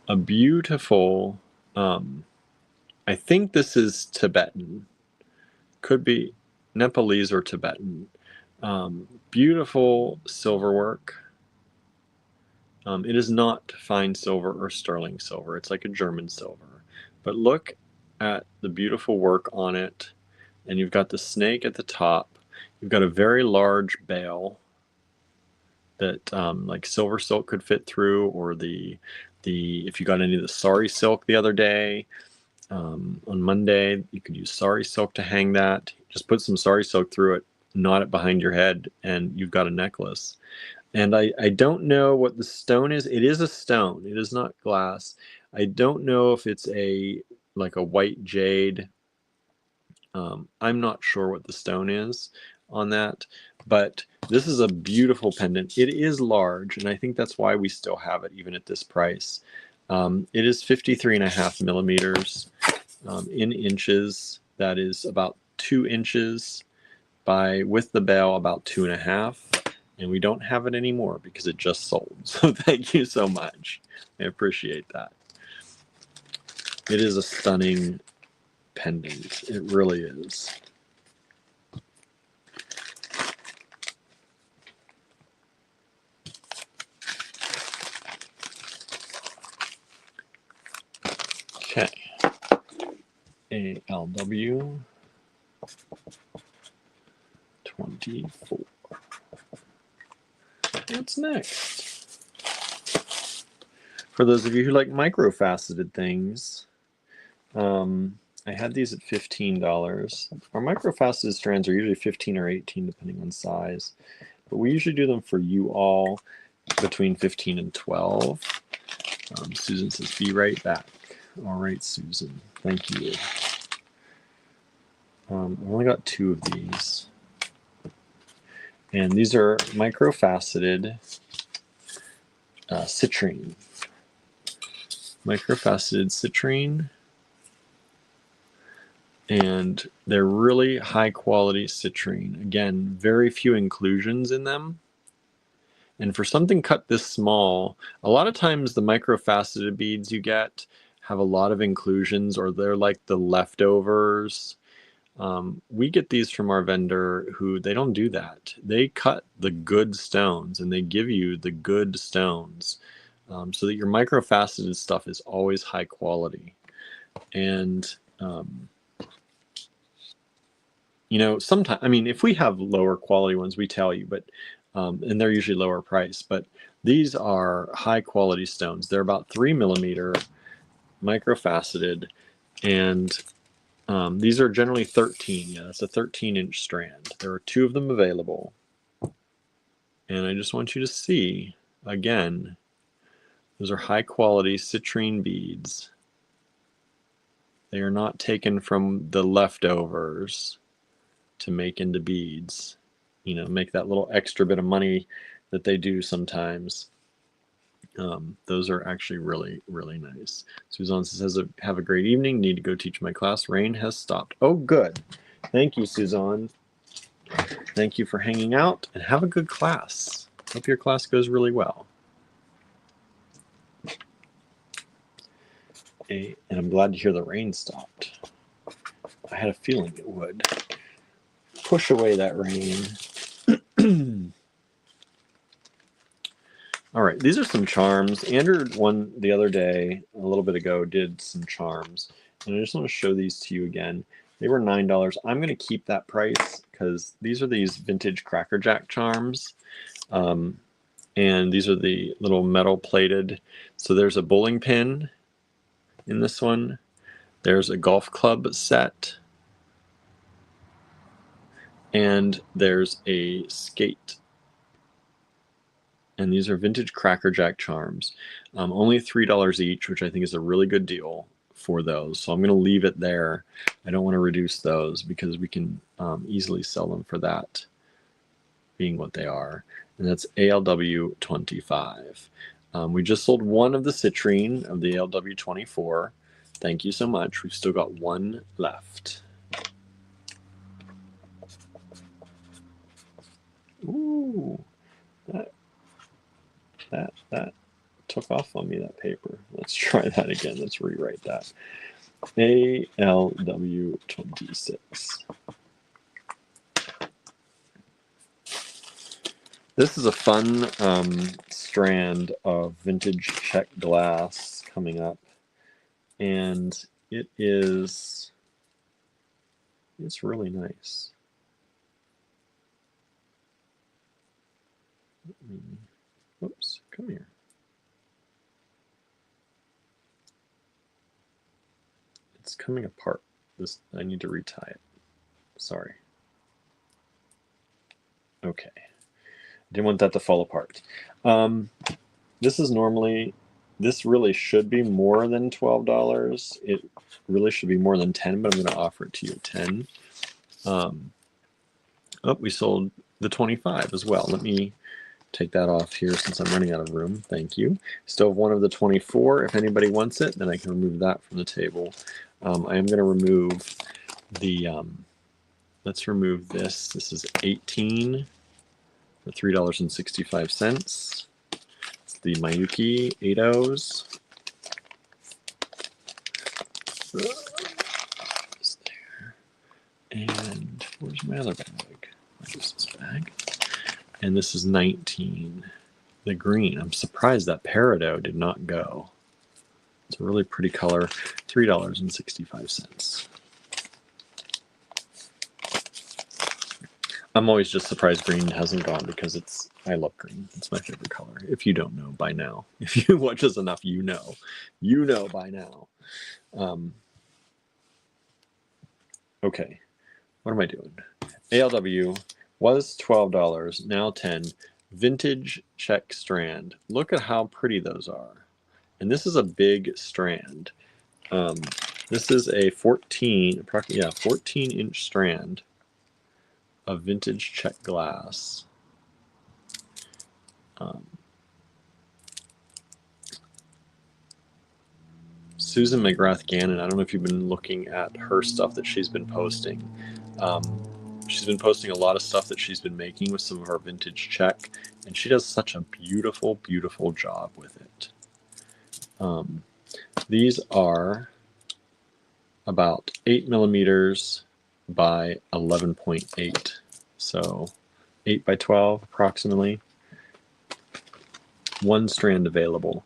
Speaker 1: a beautiful, I think this is Tibetan. Could be Nepalese or Tibetan. Beautiful silver work. It is not fine silver or sterling silver. It's like a German silver. But look at the beautiful work on it. And you've got the snake at the top. You've got a very large bail that like silver silk could fit through, or the if you got any of the sari silk the other day, on Monday, you could use sari silk to hang that. Just put some sari silk through it, knot it behind your head, and you've got a necklace. And I don't know what the stone is. It is a stone. It is not glass. I don't know if it's like a white jade. I'm not sure what the stone is on that, but this is a beautiful pendant. It is large, and I think that's why we still have it even at this price. It is 53.5 millimeters in inches. That is about 2 inches by, with the bail, about 2.5. And we don't have it anymore because it just sold. So thank you so much. I appreciate that. It is a stunning pendant. It really is. Okay. ALW 24. What's next? For those of you who like micro-faceted things, I had these at $15. Our micro-faceted strands are usually 15 or 18 depending on size, but we usually do them for you all between 15 and 12. Susan says, be right back. All right, Susan. Thank you. I've only got 2 of these. And these are micro-faceted citrine. Micro-faceted citrine. And they're really high quality citrine. Again, very few inclusions in them. And for something cut this small, a lot of times the micro-faceted beads you get have a lot of inclusions, or they're like the leftovers. We get these from our vendor who, they don't do that. They cut the good stones and they give you the good stones, so that your micro-faceted stuff is always high quality. And you know, sometimes, I mean, if we have lower quality ones, we tell you, but and they're usually lower price, but these are high quality stones. They're about 3 millimeter micro-faceted, and these are generally 13. Yeah, that's a 13-inch strand. There are 2 of them available. And I just want you to see, again, those are high quality citrine beads. They are not taken from the leftovers to make into beads. You know, make that little extra bit of money that they do sometimes. Those are actually really, really nice. Suzanne says, have a great evening. Need to go teach my class. Rain has stopped. Oh, good. Thank you, Suzanne. Thank you for hanging out, and have a good class. Hope your class goes really well. And I'm glad to hear the rain stopped. I had a feeling it would. Push away that rain. All right, these are some charms. Andrew, one the other day, a little bit ago, did some charms. And I just want to show these to you again. They were $9. I'm going to keep that price because these are these vintage Cracker Jack charms. And these are the little metal plated. So there's a bowling pin in this one. There's a golf club set. And there's a skate. And these are vintage Cracker Jack charms. Only $3 each, which I think is a really good deal for those. So I'm going to leave it there. I don't want to reduce those because we can easily sell them for that being what they are. And that's ALW 25. We just sold one of the citrine of the ALW 24. Thank you so much. We've still got one left. Ooh, that took off on me, that paper. Let's try that again. Let's rewrite that. ALW 26. This is a fun strand of vintage Czech glass coming up, and it's really nice. Whoops, come here. It's coming apart. I need to retie it. Sorry. Okay. Didn't want that to fall apart. This really should be more than $12. It really should be more than 10, but I'm going to offer it to you at 10. We sold the 25 as well. Let me take that off here since I'm running out of room. Thank you. Still have one of the 24. If anybody wants it, then I can remove that from the table. I am going to remove the, let's remove this. This is 18 for $3.65. It's the Miyuki 8-O's. There. And where's my other bag? Where's this bag? And this is 19. The green. I'm surprised that Peridot did not go. It's a really pretty color. $3.65. I'm always just surprised green hasn't gone because I love green. It's my favorite color. If you don't know by now, if you watch us enough, you know by now. Okay, what am I doing? ALW was $12, now 10. Vintage Czech strand. Look at how pretty those are. And this is a big strand. This is a 14-inch strand of vintage Czech glass. Susan McGrath Gannon, I don't know if you've been looking at her stuff that she's been posting. She's been posting a lot of stuff that she's been making with some of our vintage Czech, and she does such a beautiful, beautiful job with it. These are about 8 millimeters by 11.8, so 8 by 12 approximately. One strand available.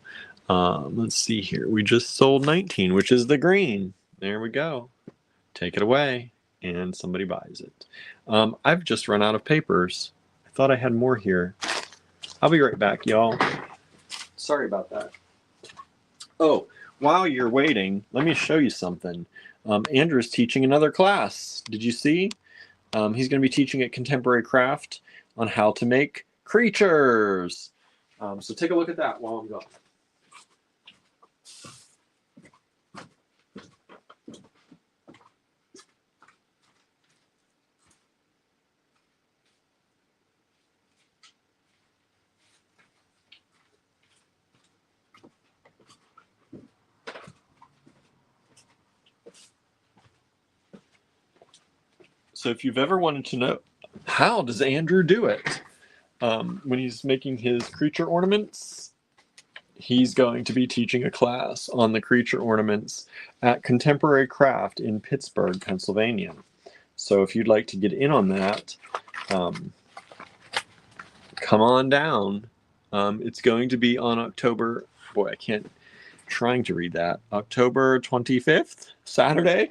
Speaker 1: Let's see here. We just sold 19, which is the green. There we go. Take it away, and somebody buys it. I've just run out of papers. I thought I had more here. I'll be right back, y'all. Sorry about that. Oh, while you're waiting, let me show you something. Andrew's teaching another class. Did you see? He's going to be teaching at Contemporary Craft on how to make creatures. So take a look at that while I'm gone. So if you've ever wanted to know, how does Andrew do it? When he's making his creature ornaments, he's going to be teaching a class on the creature ornaments at Contemporary Craft in Pittsburgh, Pennsylvania. So if you'd like to get in on that, come on down. It's going to be on October, trying to read that, October 25th, Saturday.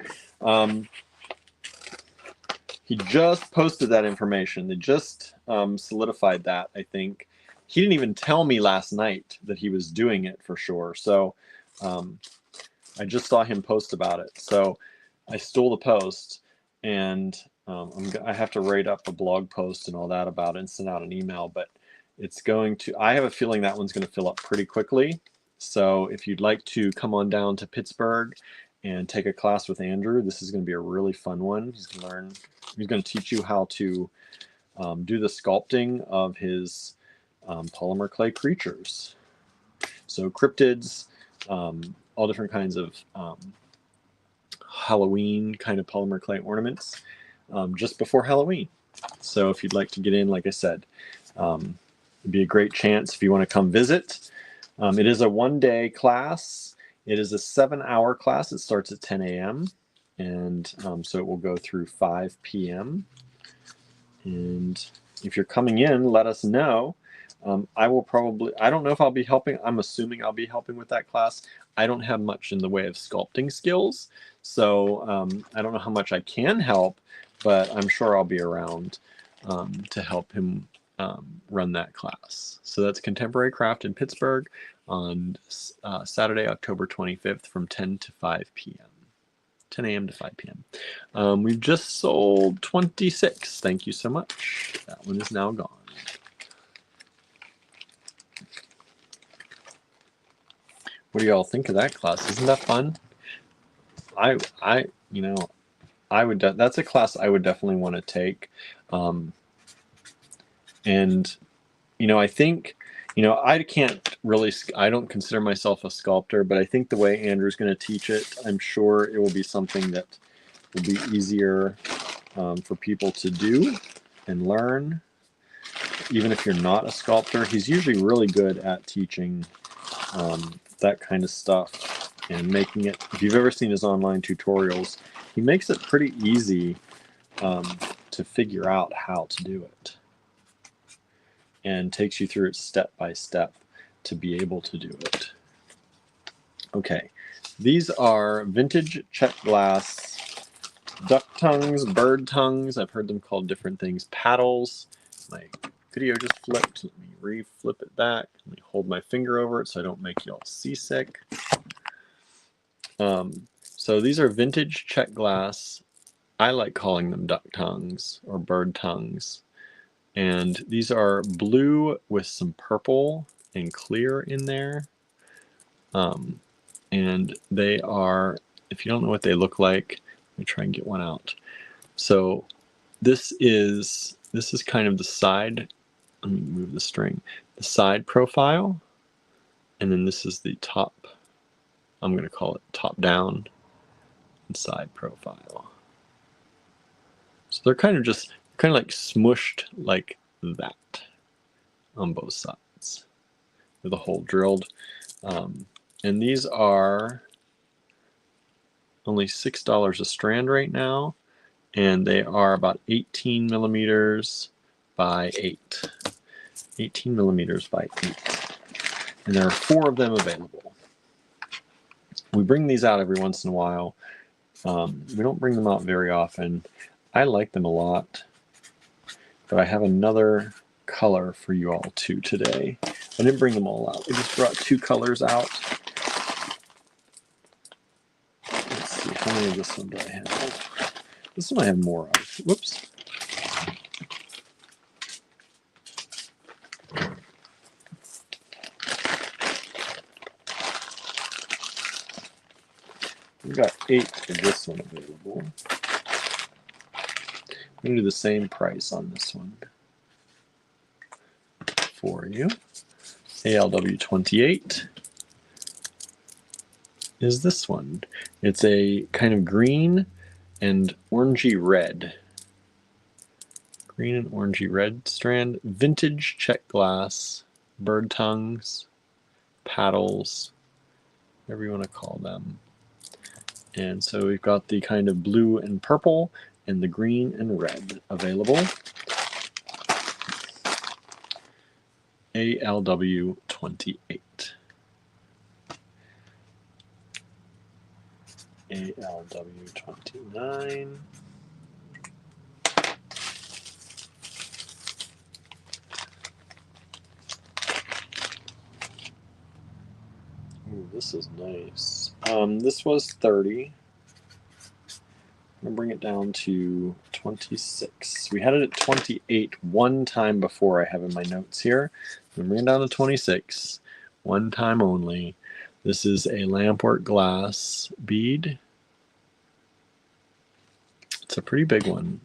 Speaker 1: He just posted that information. They just solidified that, I think. He didn't even tell me last night that he was doing it for sure. So I just saw him post about it. So I stole the post, and I have to write up a blog post and all that about it and send out an email. But I have a feeling that one's going to fill up pretty quickly. So if you'd like to come on down to Pittsburgh and take a class with Andrew. This is going to be a really fun one. He's going to teach you how to do the sculpting of his polymer clay creatures. So cryptids, all different kinds of Halloween kind of polymer clay ornaments just before Halloween. So if you'd like to get in, like I said, it'd be a great chance if you want to come visit. It is a one-day class. It is a 7-hour class. It starts at 10 a.m. and so it will go through 5 p.m. And if you're coming in, let us know. I don't know if I'll be helping. I'm assuming I'll be helping with that class. I don't have much in the way of sculpting skills, so I don't know how much I can help, but I'm sure I'll be around to help him run that class. So that's Contemporary Craft in Pittsburgh on Saturday, October 25th from 10 to 5 p.m. 10 a.m. to 5 p.m. We've just sold 26. Thank you so much. That one is now gone. What do y'all think of that class? Isn't that fun? That's a class I would definitely want to take. And I think, I don't consider myself a sculptor, but I think the way Andrew's going to teach it, I'm sure it will be something that will be easier for people to do and learn. Even if you're not a sculptor, he's usually really good at teaching that kind of stuff and making it. If you've ever seen his online tutorials, he makes it pretty easy to figure out how to do it and takes you through it step by step to be able to do it. Okay, these are vintage Czech glass duck tongues, bird tongues. I've heard them called different things. Paddles. My video just flipped. Let me re-flip it back. Let me hold my finger over it so I don't make y'all seasick. So these are vintage Czech glass. I like calling them duck tongues or bird tongues. And these are blue with some purple and clear in there. And they are, if you don't know what they look like, let me try and get one out. So this is kind of the side. Let me move the string. The side profile, and then this is the top. I'm going to call it top down and side profile. So they're kind of like smushed like that on both sides with a hole drilled. And these are only $6 a strand right now, and they are about 18 millimeters by 8. 18 millimeters by 8. And there are 4 of them available. We bring these out every once in a while. We don't bring them out very often. I like them a lot, but I have another color for you all too today. I didn't bring them all out. I just brought 2 colors out. Let's see, how many of this one do I have? This one I have more of. Whoops. We've got 8 for this one available. I'm going to do the same price on this one for you. ALW 28 is this one. It's a kind of green and orangey red. Green and orangey red strand. Vintage Czech glass, bird tongues, paddles, whatever you want to call them. And so we've got the kind of blue and purple and the green and red available. ALW 28. ALW 29. Ooh, this is nice. This was 30. I'm going to bring it down to 26. We had it at 28 one time before, I have in my notes here. I'm bring it down to 26. One time only. This is a lampwork glass bead It's a pretty big one.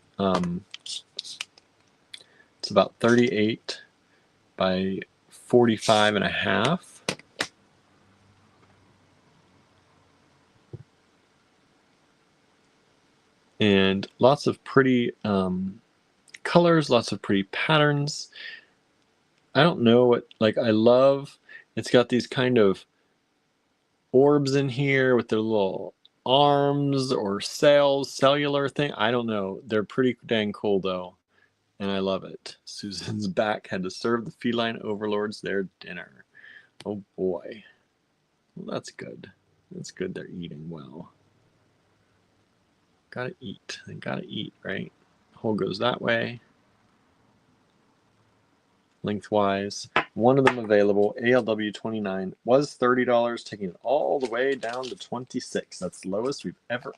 Speaker 1: It's about 38 by 45 and a half. And lots of pretty colors, lots of pretty patterns. I don't know what, like, I love, it's got these kind of orbs in here with their little arms or sails, cellular thing. I don't know. They're pretty dang cool though. And I love it. Susan's back had to serve the feline overlords their dinner. Oh boy. Well, that's good. That's good they're eating well. Gotta eat. They gotta eat, right? Hole goes that way. Lengthwise. One of them available. ALW 29 was $30, taking it all the way down to 26. That's the lowest we've ever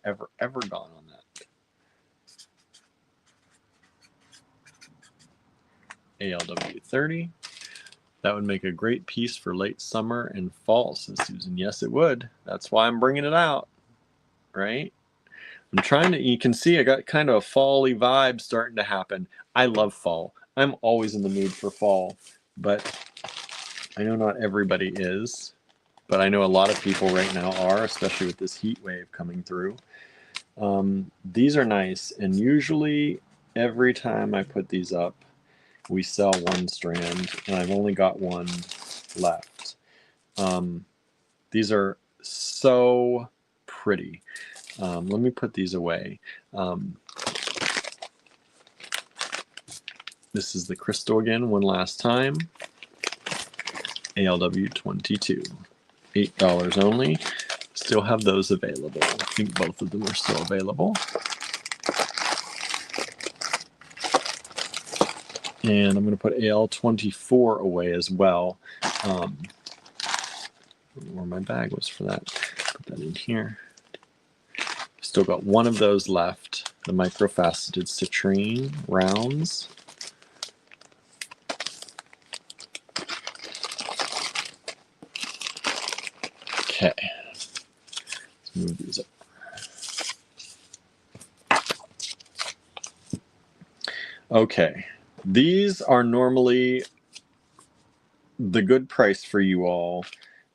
Speaker 1: gone on that. ALW 30. That would make a great piece for late summer and fall, says Susan. Yes, it would. That's why I'm bringing it out, right? I'm trying to, you can see I got kind of a fall-y vibe starting to happen. I love fall. I'm always in the mood for fall, but I know not everybody is, but I know a lot of people right now are, especially with this heat wave coming through. These are nice, and usually every time I put these up, we sell one strand, and I've only got one left. These are so pretty. Let me put these away. This is the crystal again, one last time. ALW 22. $8 only. Still have those available. I think both of them are still available. And I'm going to put AL24 away as well. I don't know where my bag was for that. Put that in here. Still got one of those left. The microfaceted citrine rounds. Okay. Let's move these up. Okay. These are normally, the good price for you all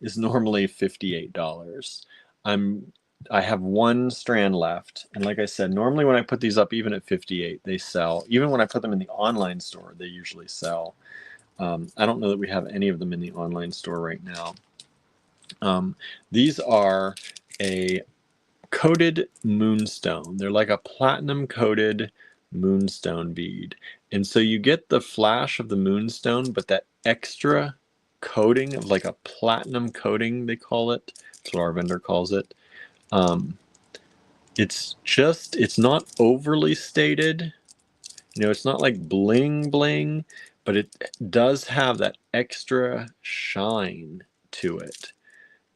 Speaker 1: is normally $58. I have one strand left, and like I said, normally when I put these up, even at 58, they sell. Even when I put them in the online store, they usually sell. I don't know that we have any of them in the online store right now. These are a coated moonstone. They're like a platinum coated moonstone bead. And so you get the flash of the moonstone, but that extra coating of like a platinum coating, they call it. That's what our vendor calls it. It's not overly stated. You know, it's not like bling bling, but it does have that extra shine to it.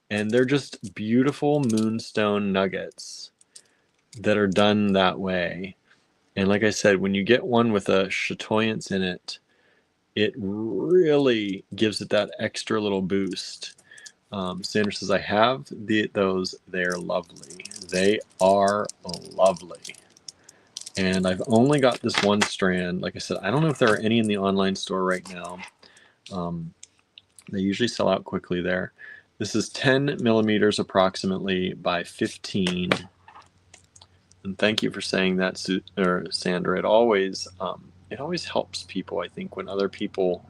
Speaker 1: And they're just beautiful moonstone nuggets that are done that way. And like I said, when you get one with a chatoyance in it, it really gives it that extra little boost. Sandra says, I have those. They're lovely. They are lovely. And I've only got this one strand. Like I said, I don't know if there are any in the online store right now. They usually sell out quickly there. This is 10 millimeters approximately by 15. And thank you for saying that, Sandra. It always helps people, I think, when other people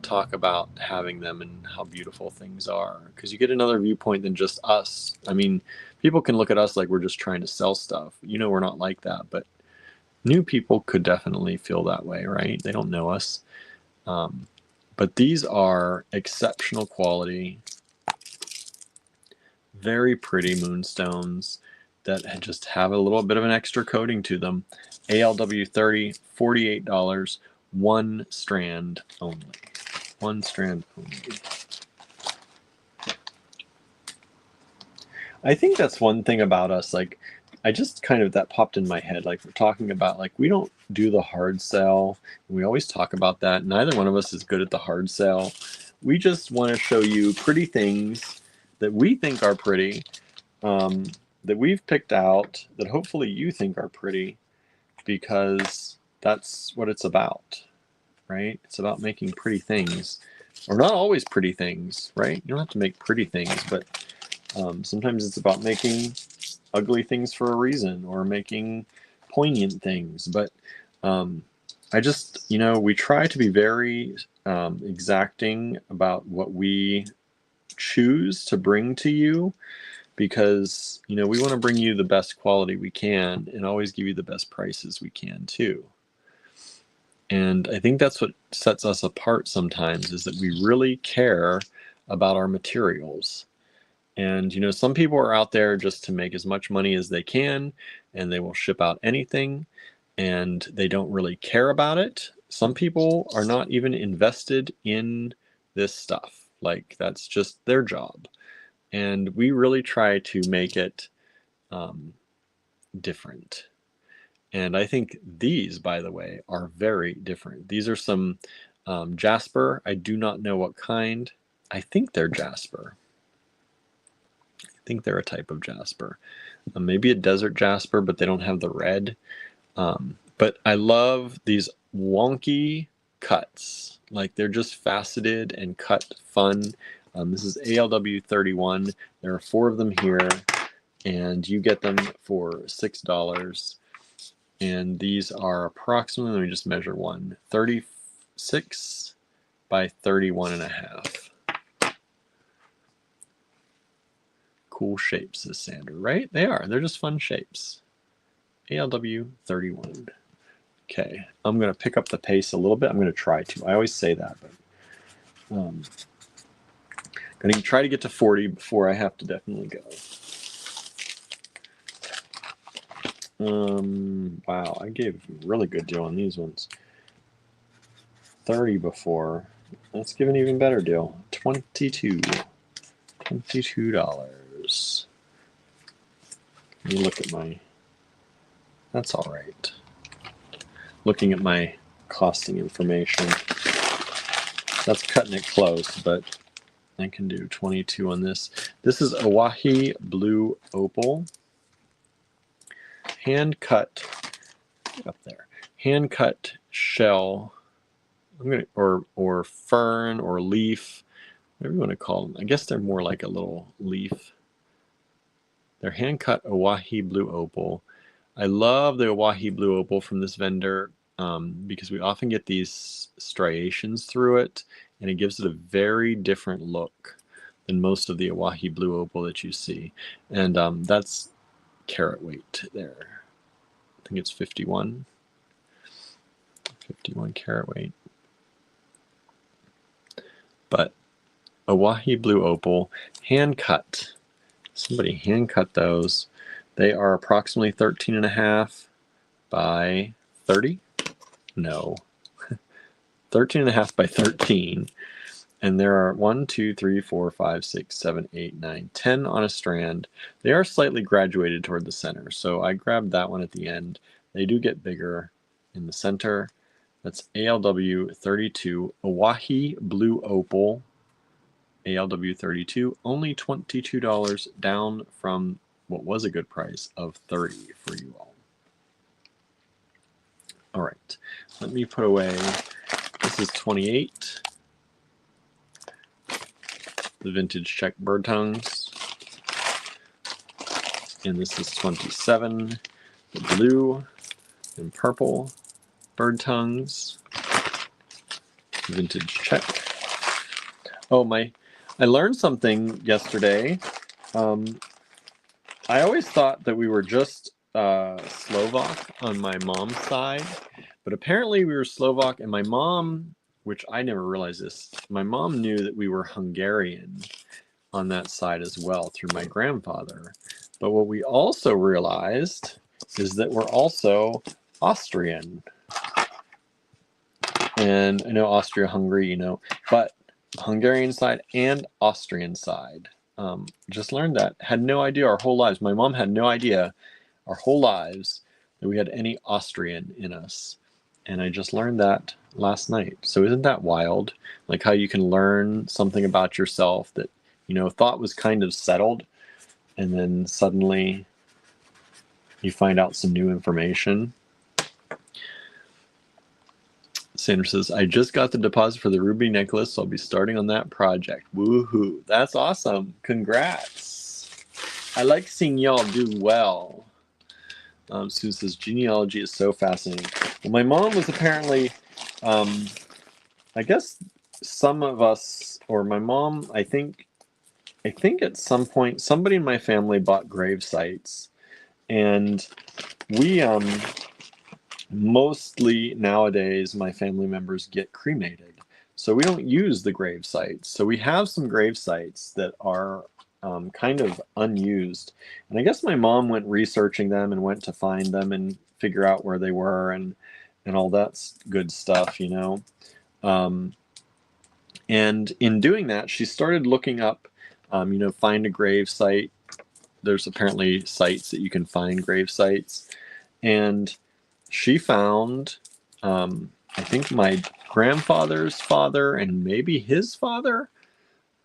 Speaker 1: talk about having them and how beautiful things are, because you get another viewpoint than just us. I mean, people can look at us like we're just trying to sell stuff. You know, we're not like that, but new people could definitely feel that way, right? They don't know us. But these are exceptional quality, very pretty moonstones that just have a little bit of an extra coating to them. ALW 30, $48, one strand only. One strand only. I think that's one thing about us, like, I just kind of, that popped in my head, like, we're talking about, like, we don't do the hard sell. We always talk about that. Neither one of us is good at the hard sell. We just want to show you pretty things that we think are pretty, that we've picked out, that hopefully you think are pretty. because that's what it's about, right? It's about making pretty things, or not always pretty things, right? You don't have to make pretty things, but sometimes it's about making ugly things for a reason, or making poignant things. But I just, we try to be very exacting about what we choose to bring to you, because we want to bring you the best quality we can and always give you the best prices we can too. And I think that's what sets us apart sometimes, is that we really care about our materials. And some people are out there just to make as much money as they can, and they will ship out anything, and they don't really care about it. Some people are not even invested in this stuff. Like, that's just their job. And we really try to make it different. And I think these, by the way, are very different. These are some jasper. I do not know what kind. I think they're jasper. I think they're a type of jasper. Maybe a desert jasper, but they don't have the red. But I love these wonky cuts. Like, they're just faceted and cut fun. This is ALW 31. There are 4 of them here, and you get them for $6. And these are approximately, let me just measure one, 36 by 31 and a half. Cool shapes, says Sandra, right? They are. They're just fun shapes. ALW 31. Okay, I'm going to pick up the pace a little bit. I'm going to try to. I always say that, but I'm going to try to get to 40 before I have to definitely go. Wow, I gave a really good deal on these ones. 30 before. Let's give an even better deal. $22. Let me look at my... That's all right. Looking at my costing information. That's cutting it close, but I can do 22 on this. This is Oahi Blue Opal. Hand cut up there. Hand cut shell. Or fern or leaf, whatever you want to call them. I guess they're more like a little leaf. They're hand cut Oahi Blue Opal. I love the Oahi Blue Opal from this vendor because we often get these striations through it, and it gives it a very different look than most of the Oahi Blue Opal that you see. And that's carat weight there. I think it's 51 carat weight. But Oahi Blue Opal, hand cut. Somebody hand cut those. They are approximately 13.5 by 30. No, 13.5 by 13. And there are 1, 2, 3, 4, 5, 6, 7, 8, 9, 10 on a strand. They are slightly graduated toward the center. So I grabbed that one at the end. They do get bigger in the center. That's ALW 32, Oahi Blue Opal, ALW 32, only $22, down from what was a good price of $30 for you all. All right, let me put away, this is 28, the vintage Czech bird tongues, and this is 27, the blue and purple bird tongues, vintage Czech. Oh, I learned something yesterday. I always thought that we were just Slovak on my mom's side, but apparently we were Slovak, and my mom, which I never realized this, my mom knew that we were Hungarian on that side as well through my grandfather. But what we also realized is that we're also Austrian. And I know Austria-Hungary, but Hungarian side and Austrian side. Just learned that. Had no idea our whole lives. My mom had no idea our whole lives that we had any Austrian in us. And I just learned that last night. So isn't that wild? Like how you can learn something about yourself that, thought was kind of settled, and then suddenly you find out some new information. Sandra says, I just got the deposit for the ruby necklace, so I'll be starting on that project. Woohoo. That's awesome. Congrats. I like seeing y'all do well. Sue says, genealogy is so fascinating. Well, my mom was apparently, I guess some of us, or my mom, I think at some point, somebody in my family bought grave sites. And we, mostly nowadays, my family members get cremated. So we don't use the grave sites. So we have some grave sites that are kind of unused. And I guess my mom went researching them and went to find them and figure out where they were and all that good stuff, you know. And in doing that, she started looking up, you know, find a grave site. There's apparently sites that you can find grave sites. And she found, I think, my grandfather's father and maybe his father,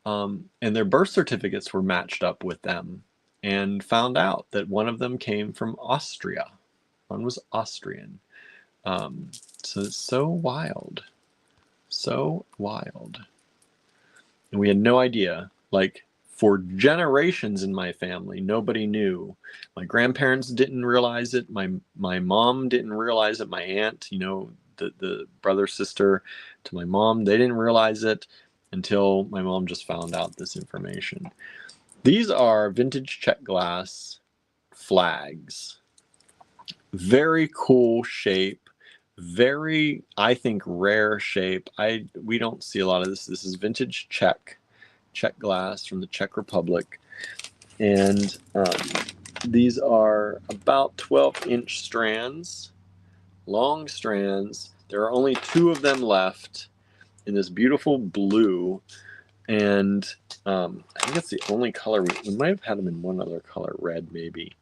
Speaker 1: and their birth certificates were matched up with them, and found out that one of them came from Austria. One was Austrian. So it's so wild. So wild. And we had no idea. Like, for generations in my family, nobody knew. My grandparents didn't realize it. My mom didn't realize it. My aunt, you know, the brother, sister to my mom, they didn't realize it until my mom just found out this information. These are vintage Czech glass flags. Very cool shape. Very, I think, rare shape. We don't see a lot of this. This is vintage Czech glass from the Czech Republic. And these are about 12-inch strands, long strands. There are only 2 of them left in this beautiful blue. And I think that's the only color. We might have had them in one other color, red maybe.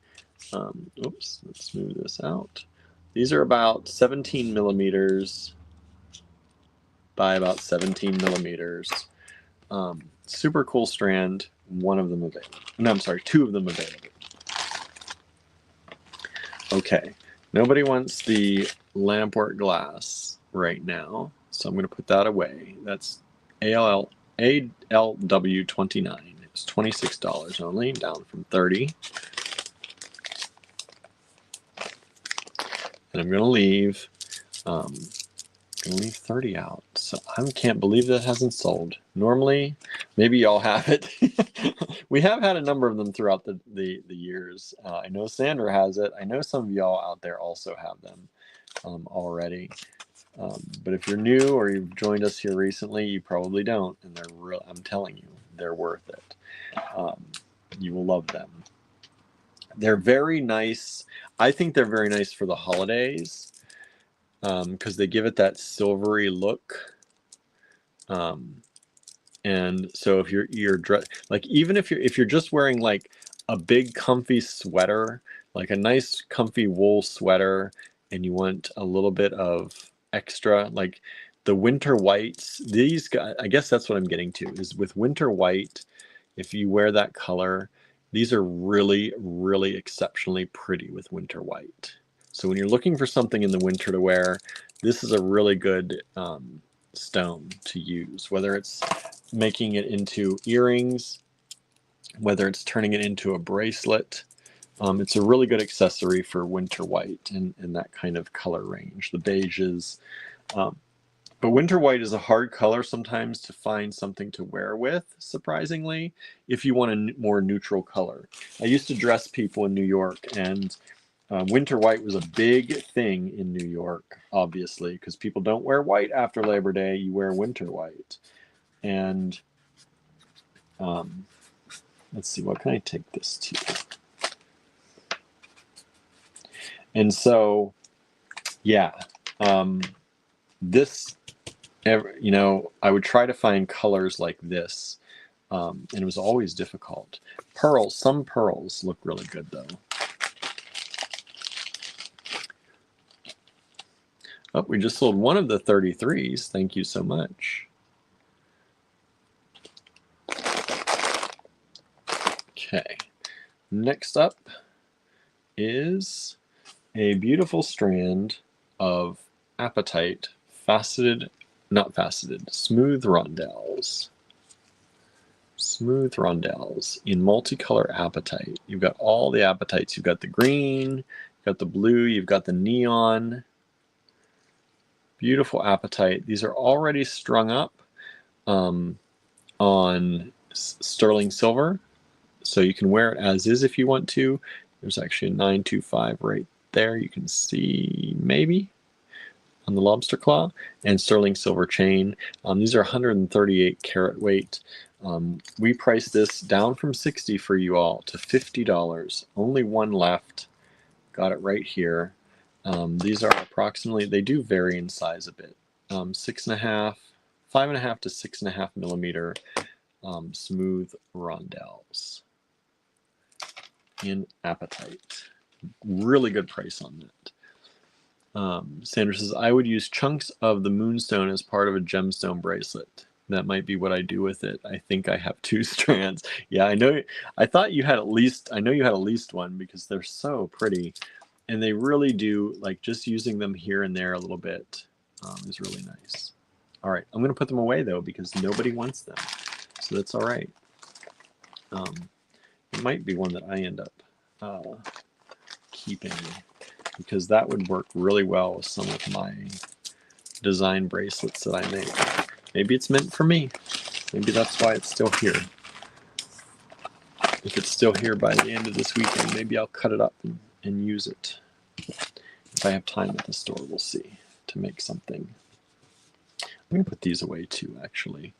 Speaker 1: Oops, let's move this out. These are about 17 millimeters by about 17 millimeters. Super cool strand. One of them available. No, I'm sorry, 2 of them available. Okay, nobody wants the Lamport glass right now, so I'm going to put that away. That's ALW29. It's $26 only, down from $30. And I'm going to leave 30 out. So I can't believe that hasn't sold. Normally, maybe y'all have it. We have had a number of them throughout the years. I know Sandra has it. I know some of y'all out there also have them already. But if you're new or you've joined us here recently, you probably don't. And they're real. I'm telling you, they're worth it. You will love them. They're very nice. I think they're very nice for the holidays because they give it that silvery look. And so if you're like, even if you're just wearing like a big comfy sweater, like a nice comfy wool sweater, and you want a little bit of extra, like the winter whites, these guys, I guess that's what I'm getting to, is with winter white, if you wear that color, these are really, really exceptionally pretty with winter white. So when you're looking for something in the winter to wear, this is a really good stone to use, whether it's making it into earrings, whether it's turning it into a bracelet. It's a really good accessory for winter white and that kind of color range, the beiges. But winter white is a hard color sometimes to find something to wear with, surprisingly, if you want a more neutral color. I used to dress people in New York, and winter white was a big thing in New York, obviously, because people don't wear white after Labor Day. You wear winter white. And let's see, what can I take this to? And so, yeah, this, you know, I would try to find colors like this, and it was always difficult. Pearls, some pearls look really good though. Oh, we just sold one of the 33s. Thank you so much. Okay, next up is a beautiful strand of apatite smooth rondelles. Smooth rondelles in multicolor apatite. You've got all the apatites. You've got the green, you've got the blue, you've got the neon. Beautiful apatite. These are already strung up on sterling silver, so you can wear it as is if you want to. There's actually a 925 right there. You can see maybe on the lobster claw, and sterling silver chain. These are 138 carat weight. We priced this down from $60 for you all to $50. Only one left. Got it right here. These are approximately, they do vary in size a bit. 5.5 to 6.5 millimeter smooth rondelles in apatite. Really good price on that. Sandra says, I would use chunks of the moonstone as part of a gemstone bracelet. That might be what I do with it. I think I have 2 strands. Yeah, I know. I thought you had at least, I know you had at least one because they're so pretty. And they really do, like, just using them here and there a little bit is really nice. All right, I'm going to put them away, though, because nobody wants them. So that's all right. It might be one that I end up keeping, because that would work really well with some of my design bracelets that I make. Maybe it's meant for me. Maybe that's why it's still here. If it's still here by the end of this weekend, maybe I'll cut it up and use it. If I have time at the store, we'll see, to make something. I'm going to put these away too, actually.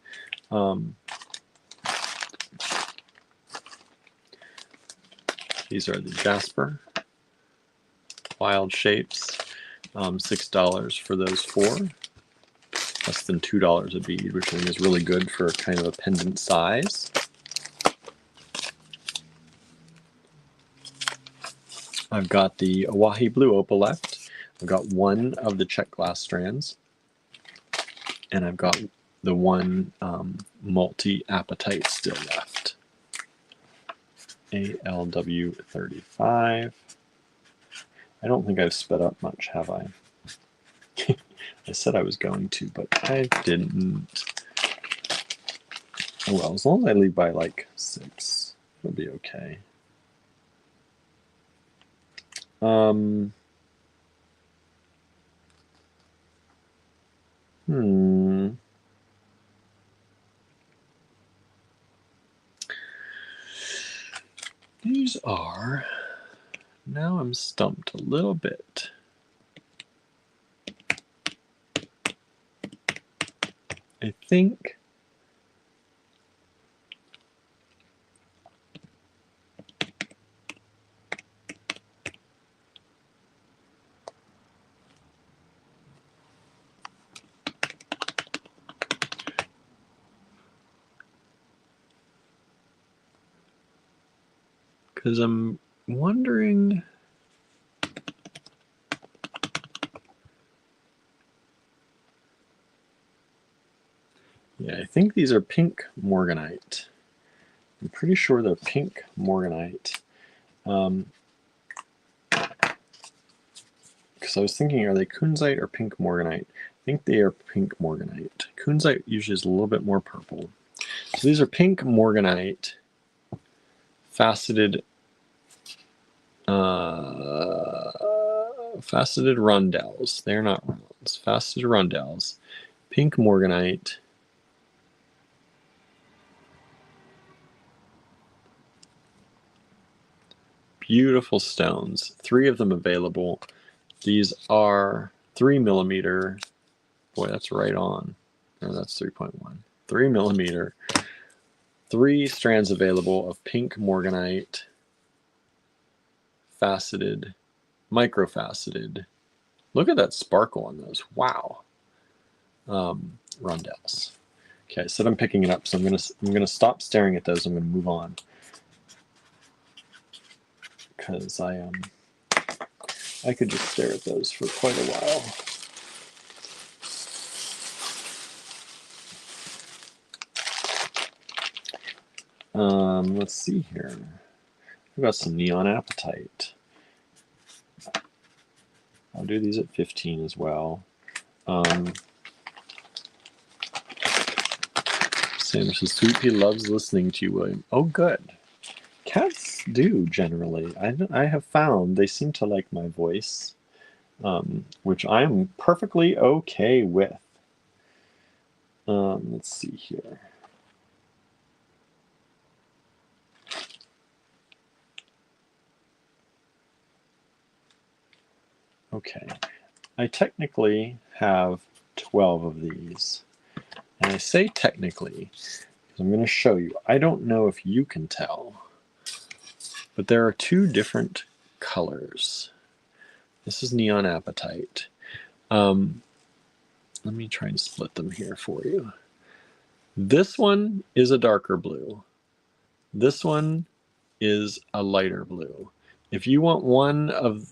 Speaker 1: These are the Jasper Wild Shapes. $6 for those 4. Less than $2 a bead, which I think is really good for kind of a pendant size. I've got the Oahe Blue Opal left. I've got one of the check glass strands. And I've got the one multi-apatite still left. ALW35. I don't think I've sped up much, have I? I said I was going to, but I didn't. Oh well, as long as I leave by like 6, it'll be okay. These are, now I'm stumped a little bit. I think because I'm wondering, yeah, I think these are pink morganite. I'm pretty sure they're pink morganite. Because I was thinking, are they kunzite or pink morganite? I think they are pink morganite. Kunzite usually is a little bit more purple. So these are pink morganite faceted faceted rondelles. They're not rounds. Faceted rondelles. Pink morganite. Beautiful stones. 3 of them available. These are 3 millimeter. Boy, that's right on. No, that's 3.1. 3 millimeter. 3 strands available of pink morganite, faceted, microfaceted. Look at that sparkle on those. Wow. Rondelles. Okay, I said I'm picking it up, so I'm gonna stop staring at those. I'm gonna move on because I could just stare at those for quite a while. Let's see here. We've got some neon apatite. I'll do these at 15 as well. Sandra says, Sweet Pea loves listening to you, William. Oh, good. Cats do, generally. I have found they seem to like my voice, which I am perfectly okay with. Let's see here. Okay. I technically have 12 of these. And I say technically because I'm going to show you. I don't know if you can tell, but there are two different colors. This is Neon Apatite. Let me try and split them here for you. This one is a darker blue. This one is a lighter blue. If you want one of,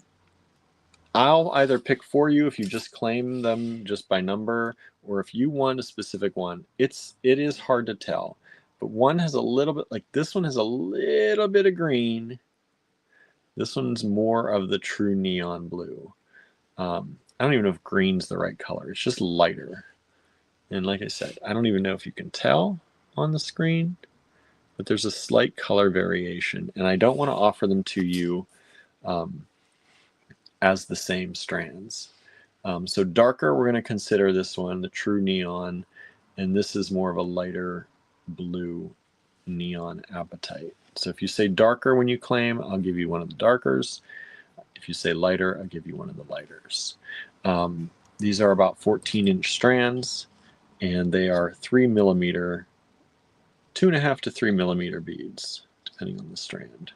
Speaker 1: I'll either pick for you if you just claim them just by number, or if you want a specific one. It is hard to tell, but one has a little bit, like this one has a little bit of green. This one's more of the true neon blue. I don't even know if green's the right color. It's just lighter. And like I said, I don't even know if you can tell on the screen, but there's a slight color variation, and I don't want to offer them to you as the same strands. So darker, we're going to consider this one the true neon, and this is more of a lighter blue Neon Apatite. So if you say darker when you claim, I'll give you one of the darkers. If you say lighter, I'll give you one of the lighters. These are about 14-inch strands, and they are 3 millimeter, 2.5 to 3 millimeter beads, depending on the strand.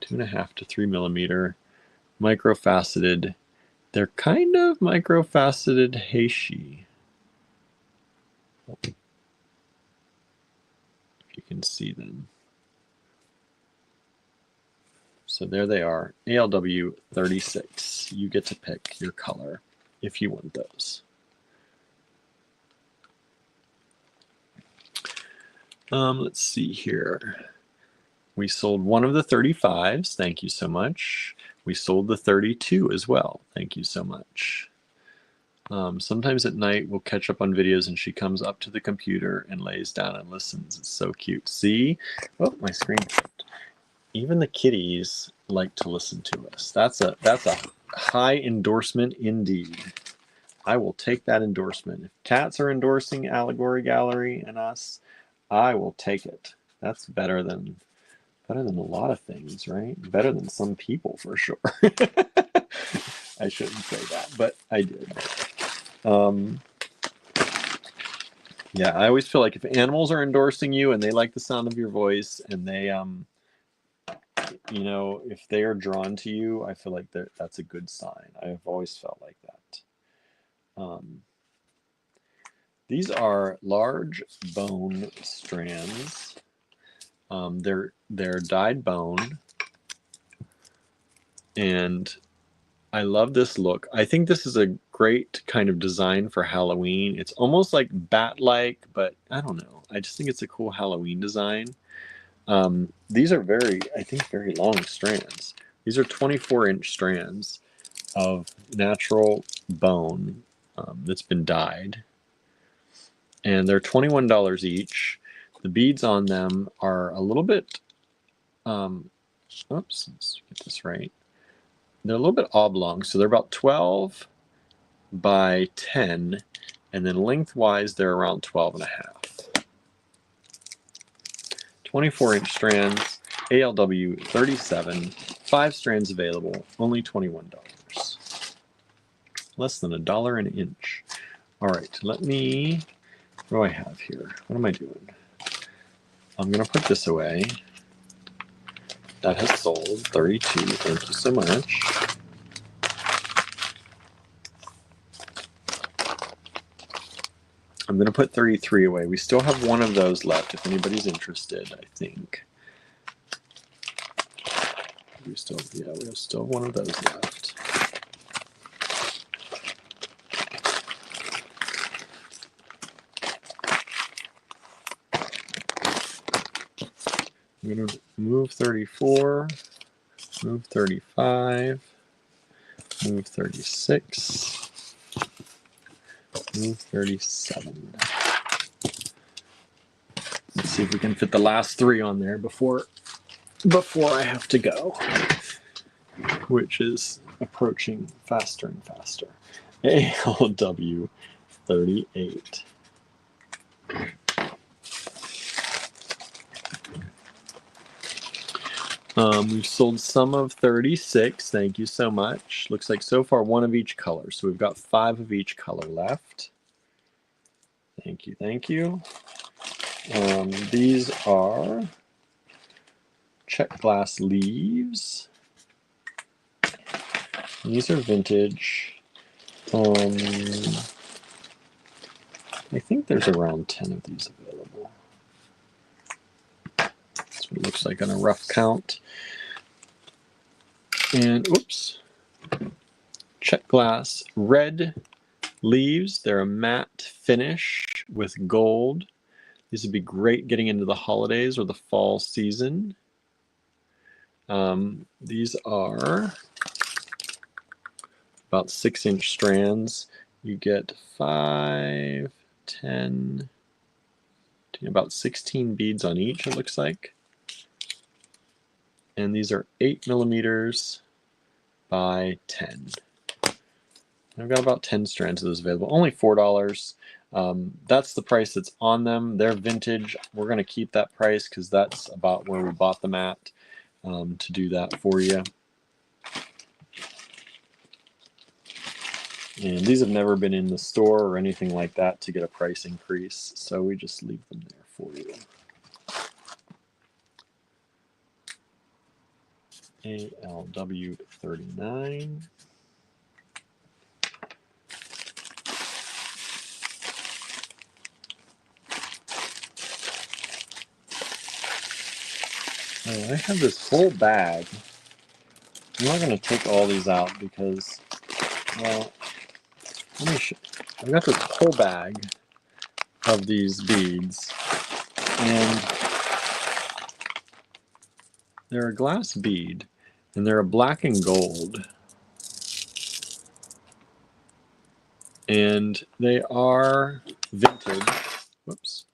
Speaker 1: 2.5 to 3 millimeter, microfaceted. They're kind of microfaceted heishi. If you can see them. So there they are, ALW 36. You get to pick your color if you want those. Let's see here. We sold one of the 35s. Thank you so much. We sold the 32 as well. Thank you so much. Sometimes at night we'll catch up on videos and she comes up to the computer and lays down and listens. It's so cute. See? Oh, my screen flipped. Even the kitties like to listen to us. That's a high endorsement indeed. I will take that endorsement. If cats are endorsing Allegory Gallery and us, I will take it. That's better than a lot of things, right? Better than some people for sure. I shouldn't say that, but I did. Yeah, I always feel like if animals are endorsing you and they like the sound of your voice and they you know, if they are drawn to you, I feel like that's a good sign. I've always felt like that. These are large bone strands. They're dyed bone, and I love this look. I think this is a great kind of design for Halloween. It's almost like bat-like, but I don't know. I just think it's a cool Halloween design. These are I think very long strands. These are 24-inch strands of natural bone that's been dyed. And they're $21 each. The beads on them are a little bit, oops, let's get this right. They're a little bit oblong, so they're about 12 by 10, and then lengthwise they're around 12.5. 24-inch strands, ALW 37, 5 strands available, only $21. Less than $1 an inch. All right, let me, what do I have here? What am I doing? I'm going to put this away. That has sold 32. Thank you so much. I'm going to put 33 away. We still have one of those left if anybody's interested, I think. We still have one of those left. I'm going to move 34, move 35, move 36, move 37. see if we can fit the last 3 on there before I have to go, which is approaching faster and faster. ALW 38. We've sold some of 36. Thank you so much. Looks like so far 1 of each color. So we've got 5 of each color left. Thank you. Thank you. These are check glass leaves. These are vintage. I think there's around 10 of these available. That's what it looks like on a rough count. And oops, check glass red leaves. They're a matte finish with gold. These would be great getting into the holidays or the fall season. These are about 6-inch strands. You get 5, 10, about 16 beads on each, it looks like. And these are 8 millimeters by 10. I've got about 10 strands of those available. Only $4. That's the price that's on them. They're vintage. We're going to keep that price because that's about where we bought them at, to do that for you. And these have never been in the store or anything like that to get a price increase, so we just leave them there for you. ALW 39. Oh, I have this whole bag. I'm not going to take all these out because, well, let me show. I've got this whole bag of these beads, and they're a glass bead, and they're a black and gold, and they are vintage. Whoops.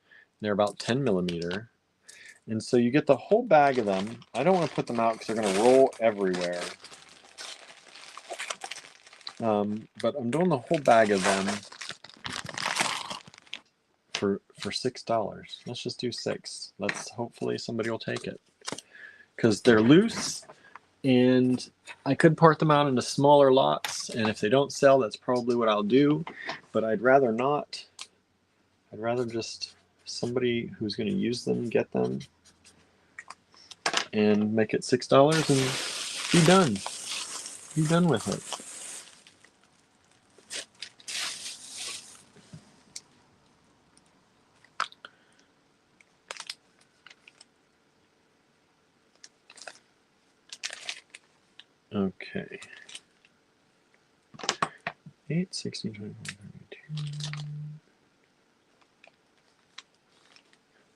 Speaker 1: They're about 10 millimeter. And so you get the whole bag of them. I don't want to put them out because they're going to roll everywhere. But I'm doing the whole bag of them for $6. Let's just do 6. Hopefully somebody will take it. Because they're loose, and I could part them out into smaller lots, and if they don't sell, that's probably what I'll do. But I'd rather not. I'd rather just somebody who's going to use them get them and make it $6 and be done. Be done with it. Okay. 8, 16, 24, 32.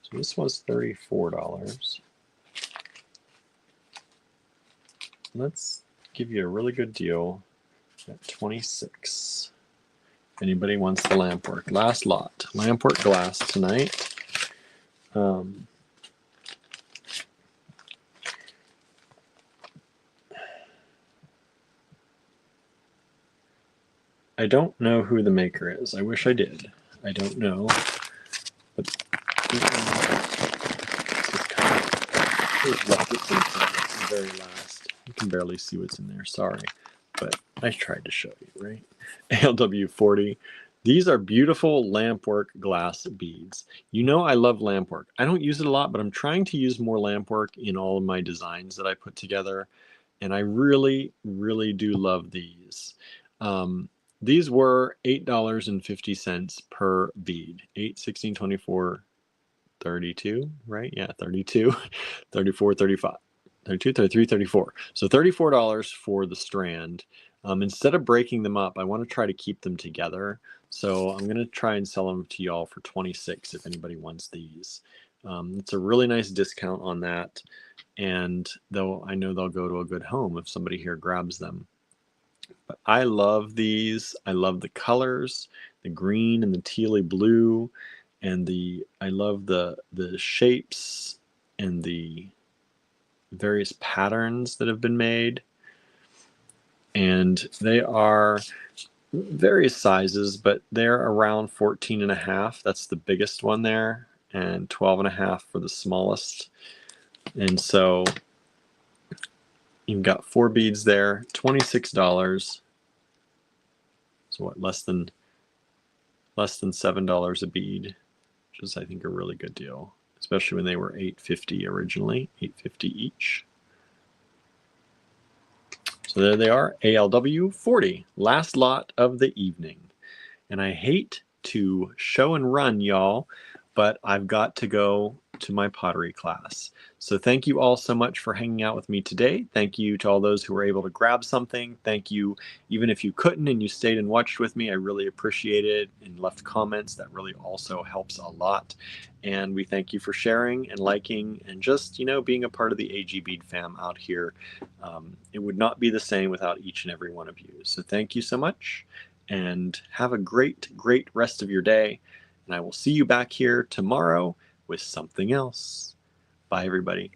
Speaker 1: So this was $34. Let's give you a really good deal at $26. Anybody wants the lamp work? Last lot. Lamp work glass tonight. I don't know who the maker is. I wish I did. I don't know. But left it the very last. You can barely see what's in there. Sorry. But I tried to show you, right? ALW 40. These are beautiful lampwork glass beads. You know I love lampwork. I don't use it a lot, but I'm trying to use more lampwork in all of my designs that I put together. And I really, really do love these. These were $8.50 per bead. 8, 16, 24, 32, right? Yeah, 32, 34, 35, 32, 33, 34. So $34 for the strand. Instead of breaking them up, I want to try to keep them together. So I'm going to try and sell them to y'all for $26 if anybody wants these. It's a really nice discount on that. And though I know they'll go to a good home if somebody here grabs them. But I love these. I love the colors, the green and the tealy blue. And I love the shapes and the various patterns that have been made. And they are various sizes, but they're around 14 and a half. That's the biggest one there, and 12 and a half for the smallest. And so you've got 4 beads there, $26. So what, less than $7 a bead, which is, I think, a really good deal, especially when they were $8.50 originally, $8.50 each. So there they are, ALW 40, last lot of the evening. And I hate to show and run, y'all, but I've got to go to my pottery class. So thank you all so much for hanging out with me today. Thank you to all those who were able to grab something. Thank you, even if you couldn't and you stayed and watched with me, I really appreciate it, and left comments. That really also helps a lot. And we thank you for sharing and liking and just, being a part of the AG Bead fam out here. It would not be the same without each and every one of you. So thank you so much, and have a great, great rest of your day. And I will see you back here tomorrow with something else. Bye, everybody.